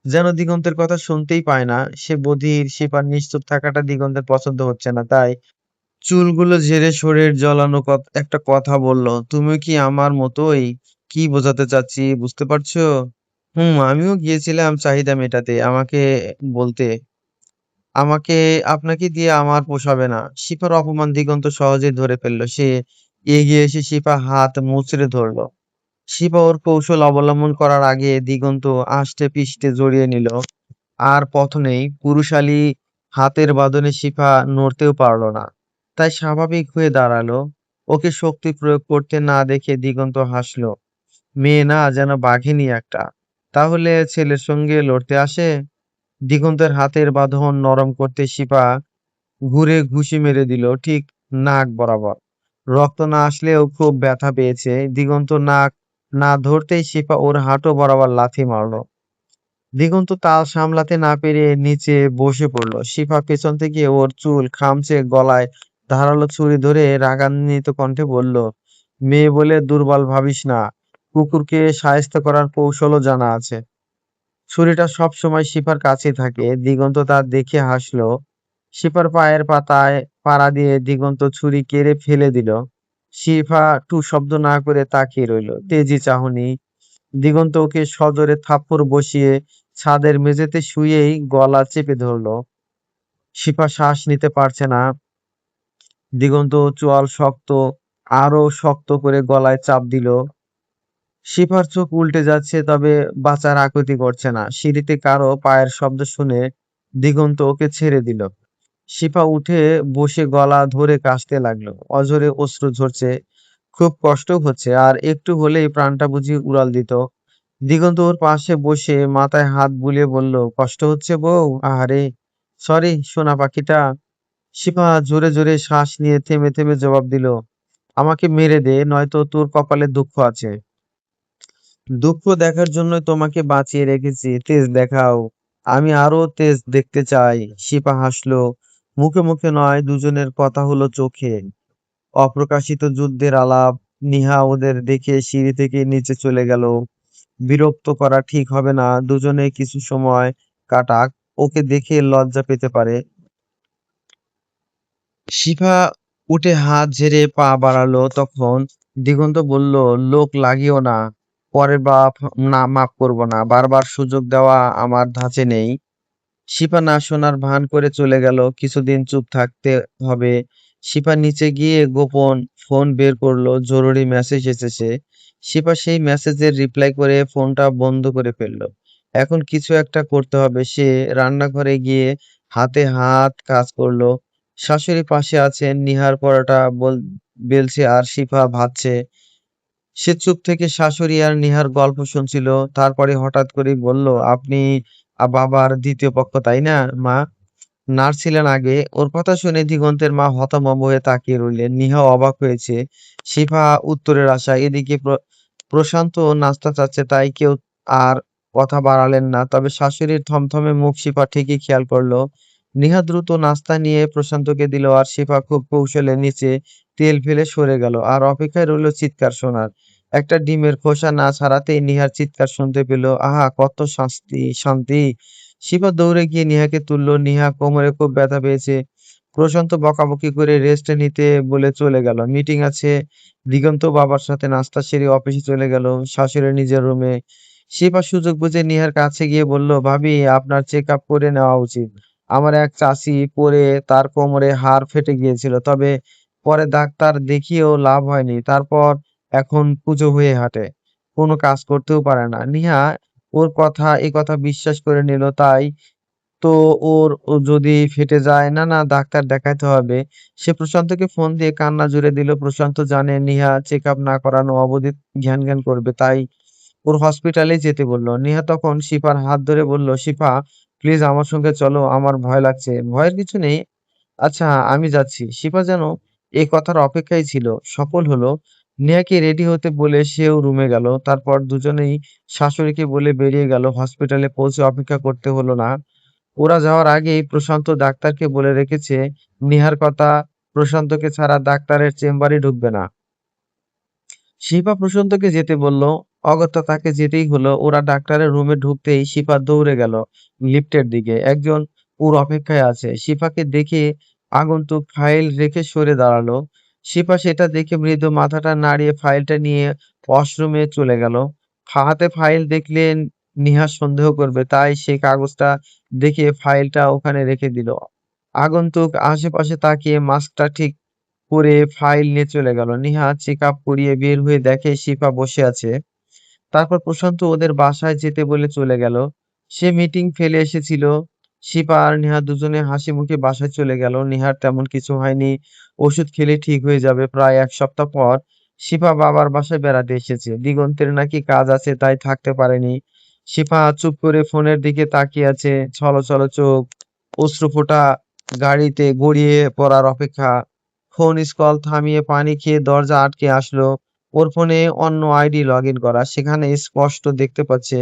যেন দিগন্তের কথা শুনতেই পায় না। সে বধির। শিপার নিশ্চুপ থাকাটা দিগন্তের পছন্দ হচ্ছে না, তাই চুলগুলো ঝেড়ে শরীর জলানো একটা কথা বলল, তুমি কি আমার মতোই? কি বোঝাতে চাচ্ছি বুঝতে পারছো? আমিও গিয়েছিলাম চাহিদা মেটাতে। বলতে আমাকে আপনাকে দিয়ে আমার পোষাবে না। শিপার অপমান দিগন্ত সহজেই ধরে ফেললো। সে এগিয়ে এসে শিপা হাত মুচড়ে ধরলো। শিপা ওর কৌশল অবলম্বন করার আগে দিগন্ত আষ্টে পৃষ্ঠে জড়িয়ে নিল। আর পথ নেই, পুরুষালী হাতের বাঁধনে শিপা নড়তেও পারল না। তাই স্বাভাবিক হয়ে দাঁড়ালো। ওকে শক্তি প্রয়োগ করতে না দেখে দিগন্ত হাসলো। মেয়ে না, যেন বাঘিনী একটা। তাহলে ছেলের সঙ্গে লড়তে আসে? দিগন্তের হাতের বাঁধন নরম করতে শিপা ঘুরে ঘুষি মেরে দিল, ঠিক নাক বরাবর। রক্ত না আসলেও খুব ব্যথা পেয়েছে। দিগন্ত নাক না ধরতেই শিপা ওর হাঁটু বরাবর লাথি মারলো। দিগন্ত তাল সামলাতে না পেরে নিচে বসে পড়ল। শিফা পেছন থেকে ওর চুল খামচে গলায় ধারালো ছুরি ধরে রাগান্বিত কণ্ঠে বলল, মেয়ে বলে দুর্বল ভাবিস না, কুকুরকে শায়েস্তা করার কৌশলও জানা আছে। ছুরিটা সব সময় শিফার কাছে থাকে। দিগন্ত তা দেখে হাসলো। শিফার পায়ের পাতায় পাড়া দিয়ে দিগন্ত ছুরি কেড়ে ফেলে দিল। শিফা টু শব্দ না করে তাকিয়ে রইল, তেজি চাহনি। দিগন্ত ওকে সজোরে থাপ্পড় বসিয়ে ছাদের মেঝেতে শুয়েই গলা চেপে ধরলো। শিপা শ্বাস নিতে পারছে না। দিগন্ত চোয়াল শক্ত, আরো শক্ত করে গলায় চাপ দিল। শিপার চোখ উল্টে যাচ্ছে, তবে বাঁচার আকুতি করছে না। সিঁড়িতে কারো পায়ের শব্দ শুনে দিগন্ত ওকে ছেড়ে দিল। শিপা উঠে বসে গলা ধরে কাশতে লাগলো। অঝরে অশ্রু ঝরছে, খুব কষ্ট হচ্ছে, আর একটু হলেই প্রাণটা বুঝি উড়াল দিত। দিগন্ত ওর পাশে বসে মাথায় হাত বুলিয়ে বলল, কষ্ট হচ্ছে বউ? আহারে, সরি সোনা পাখিটা। শিপা জোরে জোরে শ্বাস নিয়ে থেমে থেমে জবাব দিল, আমাকে মেরে দে, নয়তো তোর কপালে দুঃখ আছে। দুঃখ দেখার জন্য তোমাকে বাঁচিয়ে রেখেছি, তেজ দেখাও। আমি আরো তেজ দেখতে চাই। শিপা হাসলো, মুখে মুখে নয়, দুজনের কথা হলো চোখে। অপ্রকাশিত যুদ্ধের আলাপ। নিহা ওদের দেখে সিঁড়ি থেকে নিচে চলে গেল। বিরক্ত করা ঠিক হবে না, দুজনে কিছু সময় কাটাক। ওকে দেখে লজ্জা পেতে পারে। শিফা উঠে হাত ঝেড়ে পা বাড়ালো। তখন দিগন্ত বলল, লোক লাগিও না, পরের বাপ না, মাফ করবো না, বারবার সুযোগ দেওয়া আমার ধাঁচে নেই। শিপা না শোনার ভান করে চলে গেল। কিছুদিন চুপ থাকতে হবে। শিপা নিচে গিয়ে গোপন ফোন বের করলো, জরুরি মেসেজ এসেছে। শিপা সেই মেসেজের রিপ্লাই করে ফোনটা বন্ধ করে ফেললো। এখন কিছু একটা করতে হবে। সে রান্নাঘরে গিয়ে হাতে হাত কাজ করলো। শাশুড়ি পাশে আছেন, নিহার পরোটা বেলছে আর শিফা ভাজছে। সে চুপ থেকে শাশুড়ি আর নিহার গল্প শুনছিল। তারপরে হঠাৎ করেই বলল, আপনি বাবার দ্বিতীয় পক্ষ তাই না মা? নার্স ছিলেন আগে। ওর কথা শুনে দিগন্তের মা হতভম্ব হয়ে তাকিয়ে রইলেন। নিহা অবাক হয়েছে, শিফা উত্তরের আশায়। এদিকে প্রশান্ত নাস্তা চাচ্ছে, তাই কেউ আর কথা বাড়ালেন না। তবে শাশুড়ির থমথমে মুখ শিফা ঠিকই খেয়াল করলো। নিহা দ্রুত নাস্তা নিয়ে প্রশান্তকে দিল, আর শিফা খুব কৌশলে নিচে তেল ফেলে সরে গেল, আর অপেক্ষায় রইল চিৎকার শোনার। একটা ডিমের খোসা না ছাড়াতেই নিহার চিৎকার শুনতে পেল। আহা, কত শান্তি! শিবা দৌড়ে গিয়ে নিহাকে তুললো। নিহা কোমরে খুব ব্যথা পেয়েছে। প্রশান্ত বকাবকি করে রেস্ট নিতে বলে চলে গেল। মিটিং আছে। দিগন্ত বাবার সাথে নাস্তা সেরে অফিসে চলে গেল। শাশুড়ি নিজের রুমে। শিবা সুযোগ বুঝে নিহার কাছে গিয়ে বলল, ভাবি, আপনার চেক আপ করে নেওয়া উচিত। আমার এক চাচি পড়ে তার কোমরে হাড় ফেটে গিয়েছিল, তবে পরে ডাক্তার দেখিয়েও লাভ হয়নি। তারপর এখন কুঁজো হয়ে হাঁটে। কোনো কাজ করতেও পারে না। নিহা এ কথা বিশ্বাস করে নিল। তাই তো ও যদি ফেটে যায়, না না ডাক্তার দেখাইতে হবে। সে প্রশান্তকে ফোন দিয়ে কান্না জুড়ে দিল। প্রশান্ত জানে নিহা চেক আপ না করানো অবধি জ্ঞান জ্ঞান করবে, তাই ওর হসপিটালে যেতে বলল। নেহা তখন শিফার হাত ধরে বলল, শিফা প্লিজ আমার সঙ্গে চলো, আমার ভয় লাগছে। ভয়ের কিছু নেই, আচ্ছা আমি যাচ্ছি। শিফা যেন এই কথার অপেক্ষায় ছিল, সফল হলো। নেহাকে রেডি হতে বলে সেও রুমে গেল। তারপর দুজনেই শাশুড়িকে বলে বেরিয়ে গেল। হসপিটালে পৌঁছে অপেক্ষা করতে হলো না। ওরা যাওয়ার আগেই প্রশান্ত ডাক্তারকে বলে রেখেছে নেহার কথা, প্রশান্তকে ছাড়া ডাক্তারের চেম্বারে ঢুকবে না। শিপা প্রশান্তকে যেতে বলল। অগত্যা তাকে যেতেই হলো। ওরা ডাক্তারের রুমে ঢুকতেই শিপা দৌড়ে গেল লিফটের দিকে। একজন ওর অপেক্ষায় আছে। শিপাকে দেখে আগন্তুক ফাইল রেখে সরে দাঁড়ালো। শিপা সেটা দেখে মৃদু মাথাটা নাড়িয়ে ফাইলটা নিয়ে ওয়াশরুমে চলে গেল। হাতে ফাইল দেখলে নিহা সন্দেহ করবে, তাই সে কাগজটা দেখে ফাইলটা ওখানে রেখে দিল। আগন্তুক আশেপাশে তাকিয়ে মাস্কটা ঠিক করে ফাইল নিয়ে চলে গেল। নিহা চেক আপ করিয়ে বের হয়ে দেখে শিফা বসে আছে। তারপর প্রশান্ত ওদের বাসায় যেতে বলে চলে গেল। সে মিটিং ফেলে এসেছিল। শিফা আর নেহা দুজনে হাসি মুখে বাসায় চলে গেল। নেহার তেমন কিছু হয়নি, ওষুধ খেলে ঠিক হয়ে যাবে। প্রায় 1 সপ্তাহ পর শিফা বাবার বাসায় বেড়াতে এসেছে। দিগন্তের নাকি কাজ আছে, তাই থাকতে পারেনি। শিফা চুপ করে ফোনের দিকে তাকিয়ে আছে, ছলছল চোখ, অশ্রুফোঁটা গাড়িতে গড়িয়ে পড়ার অপেক্ষা। ফোন কল থামিয়ে পানি খেয়ে দরজা আটকে আসলো। ওর ফোনে অন্য আইডি লগ ইন করা, সেখানে স্পষ্ট দেখতে পাচ্ছে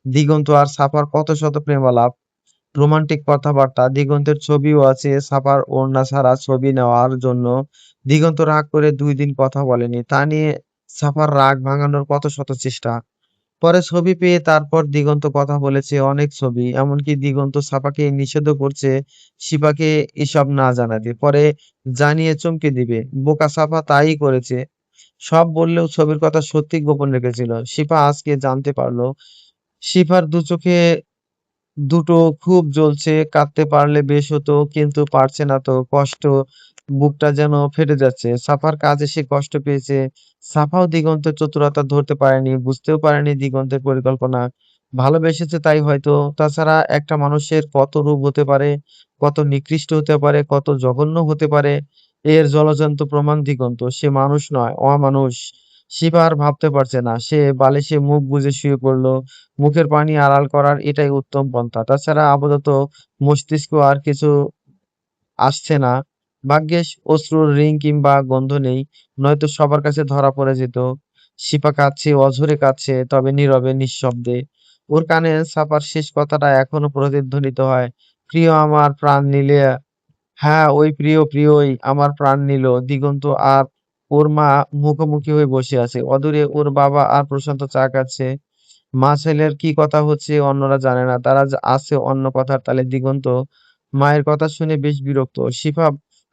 দিগন্ত আর সাফার কত শত প্রেমালাপ, রোমান্টিক কথাবার্তা। দিগন্তের ছবিও আছে। সাফার ওড়না ছাড়া ছবি নেওয়ার জন্য দিগন্ত রাগ করে 2 দিন কথা বলেনি। তা নিয়ে সাফার রাগ ভাঙানোর কত শত চেষ্টা। পরে ছবি পেয়ে তারপর দিগন্ত কথা বলেছে, অনেক ছবি। এমনকি দিগন্ত সাফাকে নিষেধও করছে শিবাকে এসব না জানাতে। পরে জানিয়ে চমকে দিবে। বোকা সাফা তাই করেছে। সব বললেও ছবির কথা সত্যি গোপন রেখেছিল। শিফা আজকে জানতে পারলো। শিফার চোখে দুটো খুব জ্বলছে। কাঁদতে পারলে বেশ হতো, কিন্তু পারছে না তো। কষ্ট, বুকটা যেন ফেটে যাচ্ছে। সাফার কাজে সে কষ্ট পেয়েছে। সাফাও দিগন্তের চতুরতা ধরতে পারেনি, বুঝতেও পারেনি দিগন্তের পরিকল্পনা। ভালোবেসেছে তাই হয়তো। তাছাড়া একটা মানুষের কত রূপ হতে পারে, কত নিকৃষ্ট হতে পারে, কত জঘন্য হতে পারে, এর জলজ্যান্ত প্রমাণ দিগন্ত। সে মানুষ নয়, অমানুষ। শিবা আর ভাবতে পারছে না। সে বালিশে মুখ গুজে শুয়ে পড়লো। মুখের পানি আড়াল করার এটাই উত্তম পন্থা। তাছাড়া আপাতত মস্তিষ্ক আর কিছু আসছে না। ভাগ্যিস অশ্রুর রিং কিংবা গন্ধ নেই, নয়তো সবার কাছে ধরা পড়ে যেত। শিপা কাঁদছে, অঝরে কাঁদছে, তবে নীরবে, নিঃশব্দে। ওর কানে সাপার শেষ কথাটা এখনো প্রতিধ্বনিত হয়, প্রিয় আমার প্রাণ নিলে। হ্যাঁ, ওই প্রিয়, প্রিয়ই আমার প্রাণ নিল। দিগন্ত আর ওর মা মুখোমুখি হয়ে বসে আছে। অদূরে ওর বাবা আর প্রশান্ত চা খাচ্ছে। মা ছেলের কি কথা হচ্ছে অন্যরা জানে না, তারা আছে অন্য কথার তালে। দিগন্ত মায়ের কথা শুনে বেশ বিরক্ত। শিফা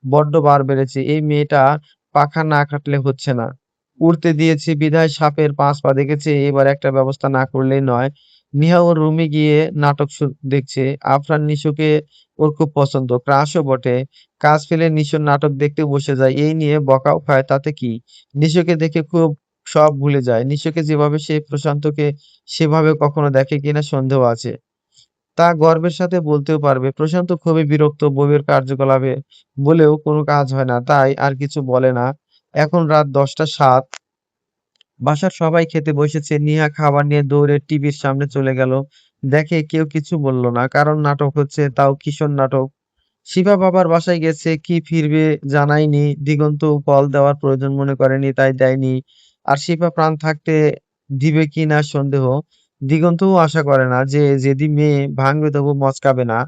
বড্ড বার বেড়েছে। এই মেয়েটা পাখা না কাটলে হচ্ছে না। উড়তে দিয়েছে বিধায় সাপের 5 পা দেখেছে, এবার একটা ব্যবস্থা না করলেই নয়। নিহা ওর রুমে গিয়ে নাটক দেখছে। আফরান নিশোকে ওর খুব পছন্দ, ক্রাশও বটে। কাজ ফেলে নিশোর নাটক দেখতে বসে যায়। এই নিয়ে বকাও খায়, তাতে কি। নিশোকে দেখে খুব সব ভুলে যায়। নিশোকে যেভাবে সে প্রশান্তকে সেভাবে কখনো দেখে কিনা সন্দেহ আছে। তা গর্বের সাথে বলতেও পারবে। প্রশান্ত খুবই বিরক্ত বউয়ের কার্যকলাপে, বলেও কোনো কাজ হয় না, তাই আর কিছু বলে না। এখন রাত 10টা 7। বাসার সবাই খেতে বসেছে। নিহা খাবার নিয়ে দৌড়ে টিভির সামনে চলে গেল। দেখে কেউ কিছু বলল না, কারণ নাটক হচ্ছে, তাও কিশোর নাটক। শিবা বাবার বাসায় গেছে, কি ফিরবে জানায়নি। দিগন্ত কল দেওয়ার প্রয়োজন মনে করেনি, তাই দেয়নি। আর শিবা প্রাণ থাকতে দিবে কিনা সন্দেহ। দিগন্তও আশা করে না যে যেদি মেয়ে ভাঙবে তবু মচকাবে না।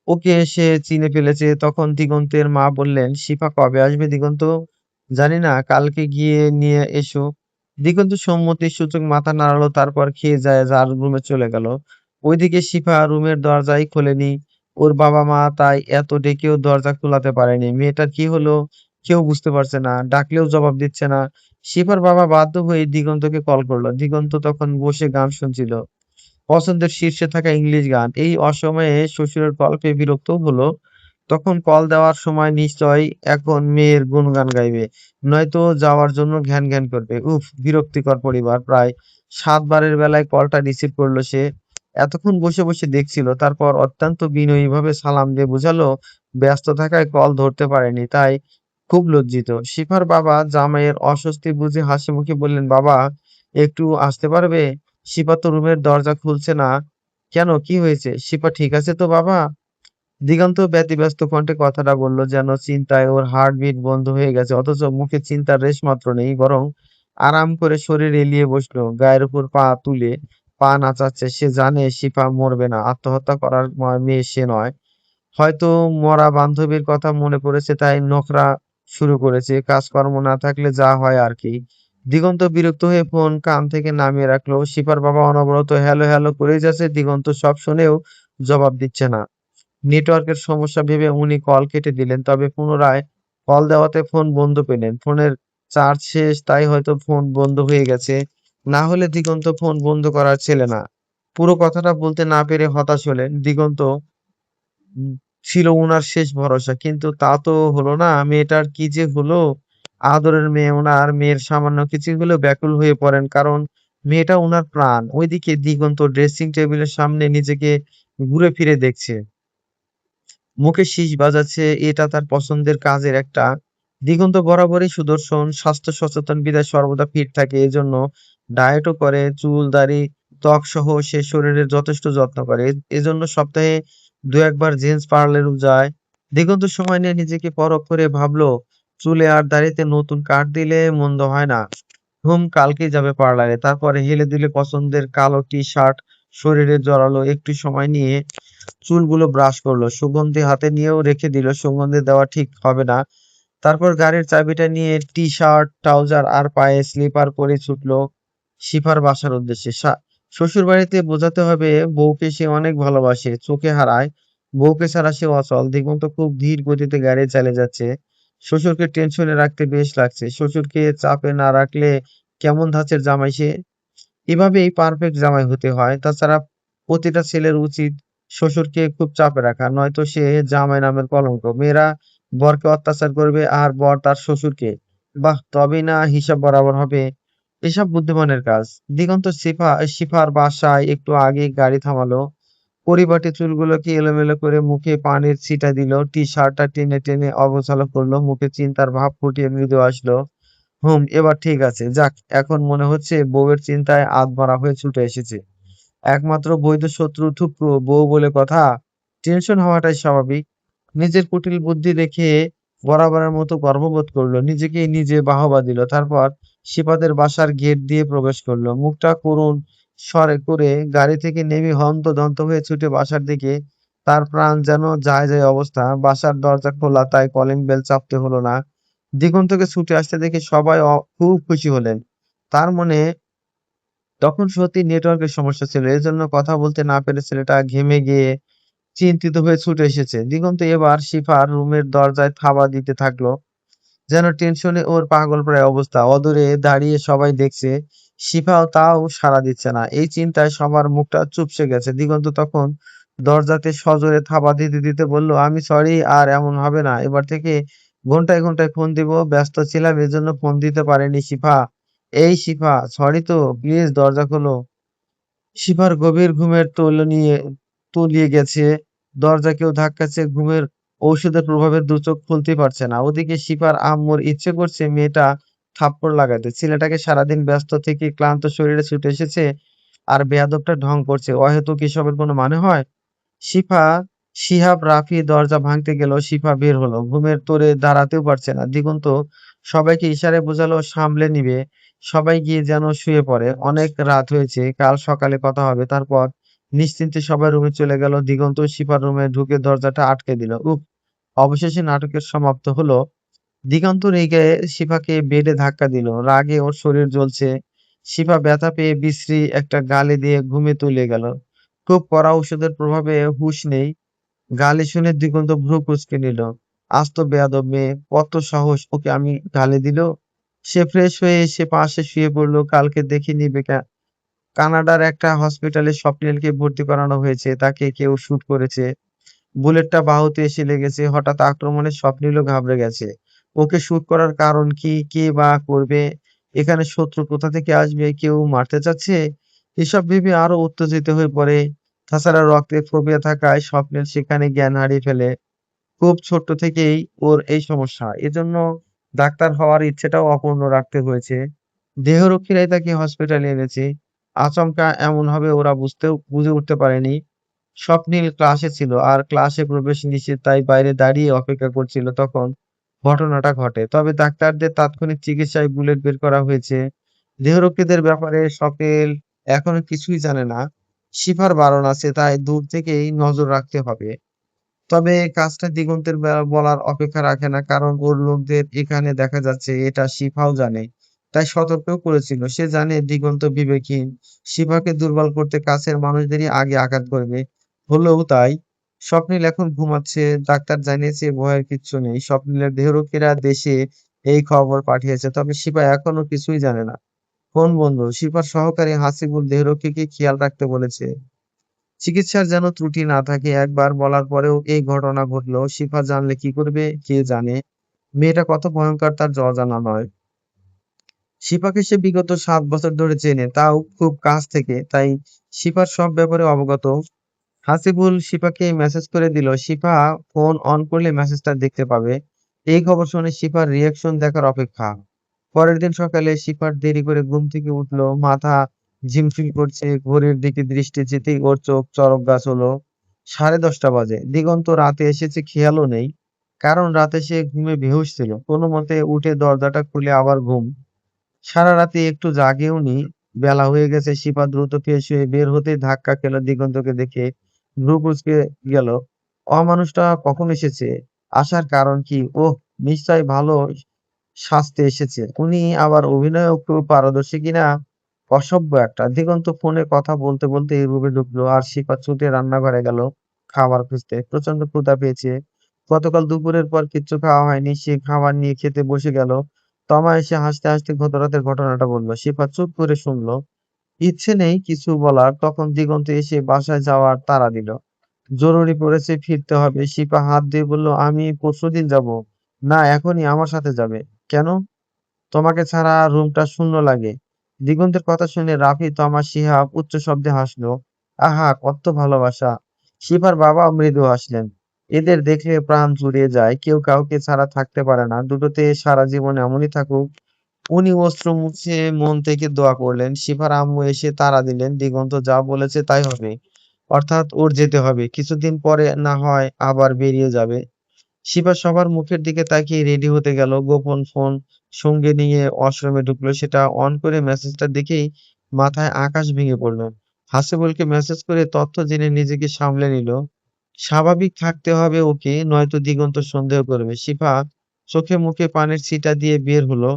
ওকে সে চিনে ফেলেছে। তখন দিগন্তের মা বললেন, শিফা কবে আসবে দিগন্ত? জানি না, কালকে গিয়ে নিয়ে এসো। দিগন্ত সম্মতির সূচক মাথা নাড়ালো, তারপর খেয়ে যায় যার রুমে চলে গেল। ওইদিকে শিফা রুমের দরজাই খোলেনি। ওর বাবা মা তাই এত ডেকেও দরজা খোলাতে পারেনি। মেয়েটার কি হলো কেউ বুঝতে পারছে না, ডাকলেও জবাব দিচ্ছে না। শিফার বাবা বাধ্য হয়ে দিগন্তকে কল করলো। দিগন্ত তখন বসে গান শুনছিল, পছন্দের শীর্ষে থাকা ইংলিশ গান। এই অসময়ে শ্বশুরের কল পেয়ে বিরক্তও হলো। তখন কল দেওয়ার সময় নিশ্চয়ই এখন মেয়ের গুণগান গাইবে, নয়তো যাওয়ার জন্য ঘ্যান ঘ্যান করবে। উফ, বিরক্তিকর পরিবার। প্রায় 7 বারের বেলায় কলটা রিসিভ করলো সে। এতক্ষণ বসে বসে দেখছিল, তারপর অত্যন্ত বিনয়ীভাবে সালাম দিয়ে বোঝালো ব্যস্ত থাকায় কল ধরতে পারেনি, তাই খুব লজ্জিত। শিফার বাবা জামাইয়ের অস্বস্তি বুঝে হাসি মুখে বললেন, বাবা একটু আসতে পারবে? শিফা তো রুমের দরজা খুলছে না। কেন, কি হয়েছে? শিফা ঠিক আছে তো বাবা? দিগন্ত ব্যতিব্যস্ত কণ্ঠে কথাটা বলল, যেন চিন্তায় ওর হার্টবিট বন্ধ হয়ে গেছে, অথচ মুখে চিন্তার রেশ মাত্র নেই, বরং আরাম করে শরীর এলিয়ে বসলো, গায়ের উপর পা তুলে পা নাচাচ্ছে। সে জানে শিফা মরবে না, আত্মহত্যা করার মেয়ে সে নয়। হয়তো মরা বান্ধবীর কথা মনে পড়েছে, তাই নখরা শুরু করেছে। কাজকর্ম না থাকলে যা হয় আর কি। দিগন্ত বিরক্ত হয়ে ফোন কান থেকে নামিয়ে রাখলো। শিফার বাবা অনবরত হ্যালো হ্যালো করেই যাচ্ছে, দিগন্ত সব শুনেও জবাব দিচ্ছে না। নেটওয়ার্কের সমস্যা ভেবে উনি কল কেটে দিলেন, তবে পুনরায় কল দেওয়াতে ফোন বন্ধ পেলেন। ফোনের চার্জ শেষ, তাই হয়তো ফোন বন্ধ হয়ে গেছে। না হলে দিগন্ত ফোন বন্ধ করার ছেলে না। পুরো কথাটা বলতে না পেরে হতাশ হলেন। দিগন্ত উম ছিল উনার শেষ ভরসা, কিন্তু তা তো হলো না। মেয়েটার কি যে হলো? আদরের মেয়ে, উনার মেয়ের সামান্য কিছু হলেও ব্যাকুল হয়ে পড়েন, কারণ মেয়েটা উনার প্রাণ। ওইদিকে দিগন্ত ড্রেসিং টেবিলের সামনে নিজেকে ঘুরে ফিরে দেখছে, মুখে শীষ বাজাচ্ছে। এটা তার পছন্দের কাজের একটা। দিগন্ত বরাবরই সুদর্শন, স্বাস্থ্য সচেতন বিধায় সর্বদা ফিট থাকে। এজন্য ডায়েটও করে, চুল দাড়ি ত্বক সহ সে শরীরের যথেষ্ট যত্ন করে। এজন্য সপ্তাহে 2-1 বার জেন্টস পার্লারেও যায়। দিগন্ত সময় নিয়ে নিজেকে পরখ করে ভাবলো, চুলে আর দাড়িতে নতুন কাট দিলে মন্দ হয় না। কালকেই যাবে পার্লারে। তারপরে হেলে দুলে পছন্দের কালো টি-শার্ট শরীরে জড়ালো, একটু সময় নিয়ে চুলগুলো ব্রাশ করলো, সুগন্ধি হাতে নিয়েও রেখে দিল, সুগন্ধি দেওয়া ঠিক হবে না। তারপর গাড়ির চাবিটা নিয়ে টি-শার্ট, ট্রাউজার আর পায়ে স্লিপার পরে ছুটলো শিফার বাসার উদ্দেশ্যে। শ্বশুরবাড়িতে বোঝাতে হবে বউকে সে অনেক ভালোবাসে, চোখে হারায়। বউকে ছাড়া সে অচল। দিগন্ত খুব ধীর গতিতে গাড়ি চালিয়ে যাচ্ছে। শ্বশুরকে টেনশনে রাখতে বেশ লাগছে। শ্বশুরকে চাপে না রাখলে কেমন ধাঁচের জামাই সে? এভাবেই পারফেক্ট জামাই হতে হয়। তাছাড়া প্রতিটা ছেলের উচিত শ্বশুরকে খুব চাপে রাখা, নয়তো সে জামাই নামের কলঙ্ক। মেয়েরা বরকে অত্যাচার করবে আর বর তার শ্বশুরকে। বাহ, তবেই না হিসাব বরাবর হবে। এসব বুদ্ধিমানের কাজ। দিগন্ত শিফার বাসায় একটু আগে গাড়ি থামালো। পরিপাটি চুলগুলোকে এলোমেলো করে মুখে পানির ছিটা দিল, টি শার্টটা টেনে টেনে অগোছালো করলো, মুখে চিন্তার ভাব ফুটিয়ে মৃদু আসলো, এবার ঠিক আছে। যাক, এখন মনে হচ্ছে বউয়ের চিন্তায় আধমরা হয়ে ছুটে এসেছে। একমাত্র বৈধ শত্রু থুকরো, বউ বলে কথা। টেনশন হওয়াটাই স্বাভাবিক। নিজের কুটিল বুদ্ধি দেখে বরাবরের মতো গর্ববোধ করলো, নিজেকেই নিজে বাহবা দিল। তারপর সিপাদের বাসার গেট দিয়ে প্রবেশ করলো, মুখটা করুণ স্বরে করে গাড়ি থেকে নেমে হন্তদন্ত হয়ে ছুটে বাসার দিকে। তার প্রাণ যেন যায় যায় অবস্থা। বাসার দরজা খোলা, তাই কলিং বেল চাপতে হলো না। দিগন্তকে ছুটে আসতে দেখে সবাই খুব খুশি হলেন। তার মনে তখন সত্যি নেটওয়ার্কের সমস্যা ছিল। এজন্য কথা বলতে না পেরে ছেলেটা ঘেমে গিয়ে চিন্তিত হয়ে ছুটে এসেছে। দিগন্ত এবার শিফার রুমের দরজায় থাবা দিতে থাকলো, যেন টেনশনে ওর পাগলপ্রায় অবস্থা। অদূরে দাঁড়িয়ে সবাই দেখছে, শিফাও তাও সাড়া দিচ্ছে না। এই চিন্তায় সবার মুখটা চুপসে গেছে। দিগন্ত তখন দরজাতে সজোরে থাবা দিতে দিতে বলল, আমি সরি, আর এমন হবে না। এবার থেকে ঘন্টায় ঘন্টায় ফোন দিব। ব্যস্ত ছিলাম, এজন্য ফোন দিতে পারিনি শিফা। এই শিফা, সরি তো, প্লিজ দরজা খোলো। শিফার গভীর ঘুমের তলিয়ে গেছে। দরজা কেউ ধাক্কাচ্ছে। ঘুমের ঔষধের প্রভাবে দুচোখ খুলতেই পারছে না। ওদিকে শিফার আম্মুর ইচ্ছে করছে মেয়েটা থাপ্পড় লাগাতে। ছেলেটাকে সারাদিন ব্যস্ত থেকে ক্লান্ত শরীরে ছুটে এসেছে, আর বেয়াদবটা ঢং করছে। অহেতুক এসবের কোনো মানে হয়? শিফা শিহাব রাফি দরজা ভাঙতে গেল, শিফা বের হলো। ঘুমের তোড়ে দাঁড়াতেও পারছে না। দিগন্ত সবাইকে ইশারায় বোঝালো সামলে নিবে। সবাই গিয়ে যেন শুয়ে পড়ে। অনেক রাত হয়েছে, কাল সকালে কথা হবে। তারপর নিশ্চিন্তে সবাই রুমে চলে গেল। দিগন্ত শিফার রুমে ঢুকে দরজাটা আটকে দিল। উফ, অবশেষে নাটকের সমাপ্ত হলো। দিগন্ত রেগে শিফাকে বেডে ধাক্কা দিল। রাগে ওর শরীর জ্বলছে। শিফা ব্যথা পেয়ে বিশ্রী একটা গালি দিয়ে ঘুমে তুলে গেল। খুব কড়া ওষুধের প্রভাবে হুঁশ নেই। গালি শুনে দিগন্ত ভ্রু কুঁচকে নিল। আস্ত বেয়াদব মেয়ে, কত সাহস ওকে আমি গালি দিল! সে ফ্রেশ হয়ে এসে পাশে শুয়ে পড়ল। কালকে দেখে নিবে কানাডার একটা হসপিটালে স্বপ্নিলকে ভর্তি করানো হয়েছে, তাকে কেউ শুট করেছে। বুলেটটা বাহুতে এসে লেগেছে। হঠাৎ আক্রমণের স্বপ্নিলও ঘাবড়ে গেছে। ওকে শুট করার কারণ কি? কে বা করবে? এখানে শত্রু কোথা থেকে আসবে? কেউ মারতে চাচ্ছে? এসব ভেবে আরো উত্তেজিত হয়ে পড়ে। তাছাড়া রক্তে ফোবিয়া থাকায় স্বপ্নের সেখানে জ্ঞান হারিয়ে ফেলে। খুব ছোট্ট থেকেই ওর এই সমস্যা। এজন্য ডাক্তার হওয়ার ইচ্ছেটাও অপূর্ণ রাখতে হয়েছে। দেহরক্ষীরাই তাকে হসপিটালে এনেছে। আচমকা এমন হবে ওরা বুঝে উঠতে পারেনি। স্বপ্নিল ক্লাসে ছিল আর ক্লাসে প্রবেশ নিষেধ, তাই বাইরে দাঁড়িয়ে অপেক্ষা করছিল। তখন ঘটনাটা ঘটে। তবে ডাক্তারদের তাৎক্ষণিক চিকিৎসায় বুলেট বের করা হয়েছে। দেহরক্ষীদের ব্যাপারে স্বপ্নিল এখনো কিছুই জানে না। শিফার বারণ আছে, তাই দূর থেকেই নজর রাখতে হবে। তবে কাজটা দিগন্তের বলার অপেক্ষা রাখে না, কারণ ওর লোকদের এখানে দেখা যাচ্ছে, এটা শিফাও জানে। তাই সতর্কও করেছিল। সে জানে দিগন্ত বিবেকহীন। শিফাকে দুর্বল করতে কাছের মানুষদেরই আগে আঘাত করবে। হলেও তাই। স্বপ্নিল এখন ঘুমাচ্ছে। ডাক্তার জানিয়েছে ভয়ের কিচ্ছু নেই। স্বপ্নিলের দেহরক্ষীরা দেশে এই খবর পাঠিয়েছে। তবে শিফা এখনো কিছুই জানে না। ফোন বন্ধ। শিফার সহকারী হাসিবুল দেহরক্ষীকে খেয়াল রাখতে বলেছে। চিকিৎসার যেন ত্রুটি না থাকে। একবার বলার পরেও এই ঘটনা ঘটলো। শিফা জানলে কি করবে কে জানে। মেয়েটা কত ভয়ংকর তার অজানা নয়। শিফাকে সে বিগত 7 বছর ধরে চেনে, তাও খুব কাছ থেকে। তাই শিফার সব ব্যাপারে অবগত। হাসিবুল শিফাকে মেসেজ করে দিল। শিফা ফোন অন করলে মেসেজটা দেখতে পাবে। এই খবর শুনে শিফার রিয়াকশন দেখার অপেক্ষা। পরের দিন সকালে শিফার দেরি করে ঘুম থেকে উঠলো। মাথা ঝিমঝিম করছে। ঘড়ির দিকে দৃষ্টি যেতেই ওর চোখ চরক গাছ হলো। 10:30 বাজে। দিগন্ত রাতে এসেছে খেয়ালও নেই। কারণ রাতে সে ঘুমে বেহুঁশ ছিল। কোনো মতে উঠে দরজাটা খুলে আবার ঘুম। সারা রাতে একটু জাগেওনি। বেলা হয়ে গেছে। শিপা দ্রুত ফ্রেশ হয়ে বের হতেই ধাক্কা খেল দিগন্তকে দেখে। ভ্রু কুঁচকে গেল। অমানুষটা কখন এসেছে? আসার কারণ কি? ওহ, নিশ্চয়ই ভালো সাজতে এসেছে। উনি আবার অভিনয়েও খুব পারদর্শী কিনা। অসভ্য একটা। দিগন্ত ফোনে কথা বলতে বলতে রুমে ঢুকলো আর শিপা ছুটে রান্নাঘরে গেল খাবার খুঁজতে। প্রচন্ড ক্ষুধা পেয়েছে। গতকাল দুপুরের পর কিচ্ছু খাওয়া হয়নি। সে খাবার নিয়ে খেতে বসে গেল। তমা এসে হাসতে হাসতে গত রাতের ঘটনাটা বলল। শিফা চুপ করে শুনলো। ইচ্ছে নেই কিছু বলার। তখন দিগন্ত এসে বাসায় যাওয়ার তাড়া দিল। জরুরি পড়েছে, ফিরতে হবে। শিপা হাত দিয়ে বলল, আমি পরশুদিন যাব। না, এখনই আমার সাথে যাবে। কেন? তোমাকে ছাড়া রুমটা শূন্য লাগে। দিগন্তের কথা শুনে রাফি, তমা, শিহাব উচ্চ শব্দে হাসলো। আহা, কত ভালোবাসা! শিফার বাবা মৃদু হাসলেন। এদের দেখলে প্রাণ জুড়িয়ে যায়। কেউ কাউকে ছাড়া থাকতে পারে না। দুটোতে সারা জীবন এমনই থাকুক। উনি অশ্রু মুছে মন থেকে দোয়া করলেন। শিফার আম্মু এসে তাড়া দিলেন। দিগন্ত যা বলেছে তাই হবে। অর্থাৎ ওর যেতে হবে। কিছুদিন পরে না হয় আবার বেরিয়ে যাবে। শিবা সবার মুখের দিকে তাকিয়ে রেডি হতে গেল। গোপন ফোন সঙ্গে নিয়ে ওয়াশরুমে ঢুকলো। সেটা অন করে মেসেজটা দেখেই মাথায় আকাশ ভেঙে পড়লো। হাসিবুলকে মেসেজ করে তথ্য জেনে নিজেকে সামলে নিল। স্বাভাবিক থাকতে হবে ওকে, নয়তো দিগন্ত সন্দেহ করবে। শিফা চোখে মুখে পানির ছিটা দিয়ে বের হলো।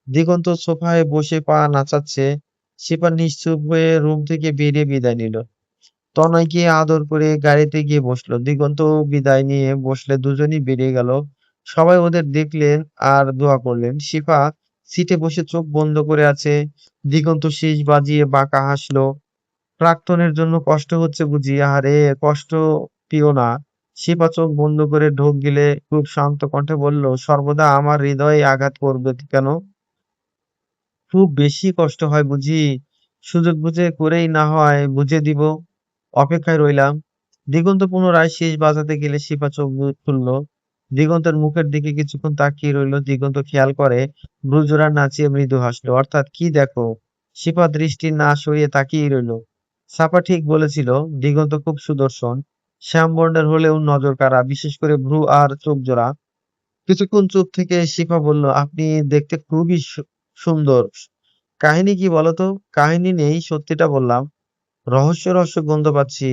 দিগন্ত সোফায় বসে পা নাচাচ্ছে। শিফা নিশ্চুপ হয়ে রুম থেকে বেরিয়ে বিদায় নিল। তনয়কে আদর করে গাড়িতে গিয়ে বসলো। দিগন্তও বিদায় নিয়ে বসলে দুজনই বেরিয়ে গেল। সবাই ওদের দেখলেন আর দোয়া করলেন। শিফা সিটে বসে চোখ বন্ধ করে আছে। দিগন্ত শিস বাজিয়ে বাঁকা হাসলো। প্রাক্তনের জন্য কষ্ট হচ্ছে বুঝি? আহারে, কষ্ট পেও না। শিফা চোখ বন্ধ করে ঢোক গিলে খুব শান্ত কণ্ঠে বলল, সর্বদা আমার হৃদয়ে আঘাত করবে কেন? খুব বেশি কষ্ট হয় বুঝি? সুযোগ বুঝে করেই না হয় বুঝে দিব। অপেক্ষায় রইলাম। দিগন্ত পুনরায় শেষ বাজাতে গেলে শিপা চোখ খুলল। দিগন্তের মুখের দিকে কিছুক্ষণ তাকিয়ে রইল। দিগন্ত খেয়াল করে ভ্রুজোড়া নাচিয়ে মৃদু হাসলো। অর্থাৎ কি দেখো? শিপা দৃষ্টি না সরিয়ে তাকিয়েই রইল। সাপা ঠিক বলেছিল, দিগন্ত খুব সুদর্শন। শ্যাম বর্ণের হলেও নজর কাড়া, বিশেষ করে ভ্রু আর চোখ জোড়া। কিছুক্ষণ চুপ থেকে শিফা বলল, আপনি দেখতে খুবই সুন্দর। কাহিনী কি বলতো? কাহিনী নেই, সত্যিটা বললাম। রহস্য রহস্য গন্ধ পাচ্ছি।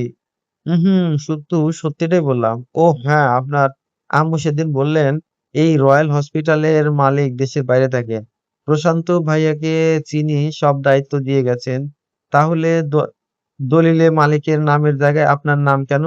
শুধু সত্যিটাই বললাম। ও হ্যাঁ, আপনার আম্মু সেদিন বললেন এই রয়্যাল হসপিটালের মালিক দেশের বাইরে থাকেন। প্রশান্ত ভাইয়াকে চিনি, সব দায়িত্ব দিয়ে গেছেন। তাহলে দলিলে মালিকের নামের জায়গায় আপনার নাম কেন?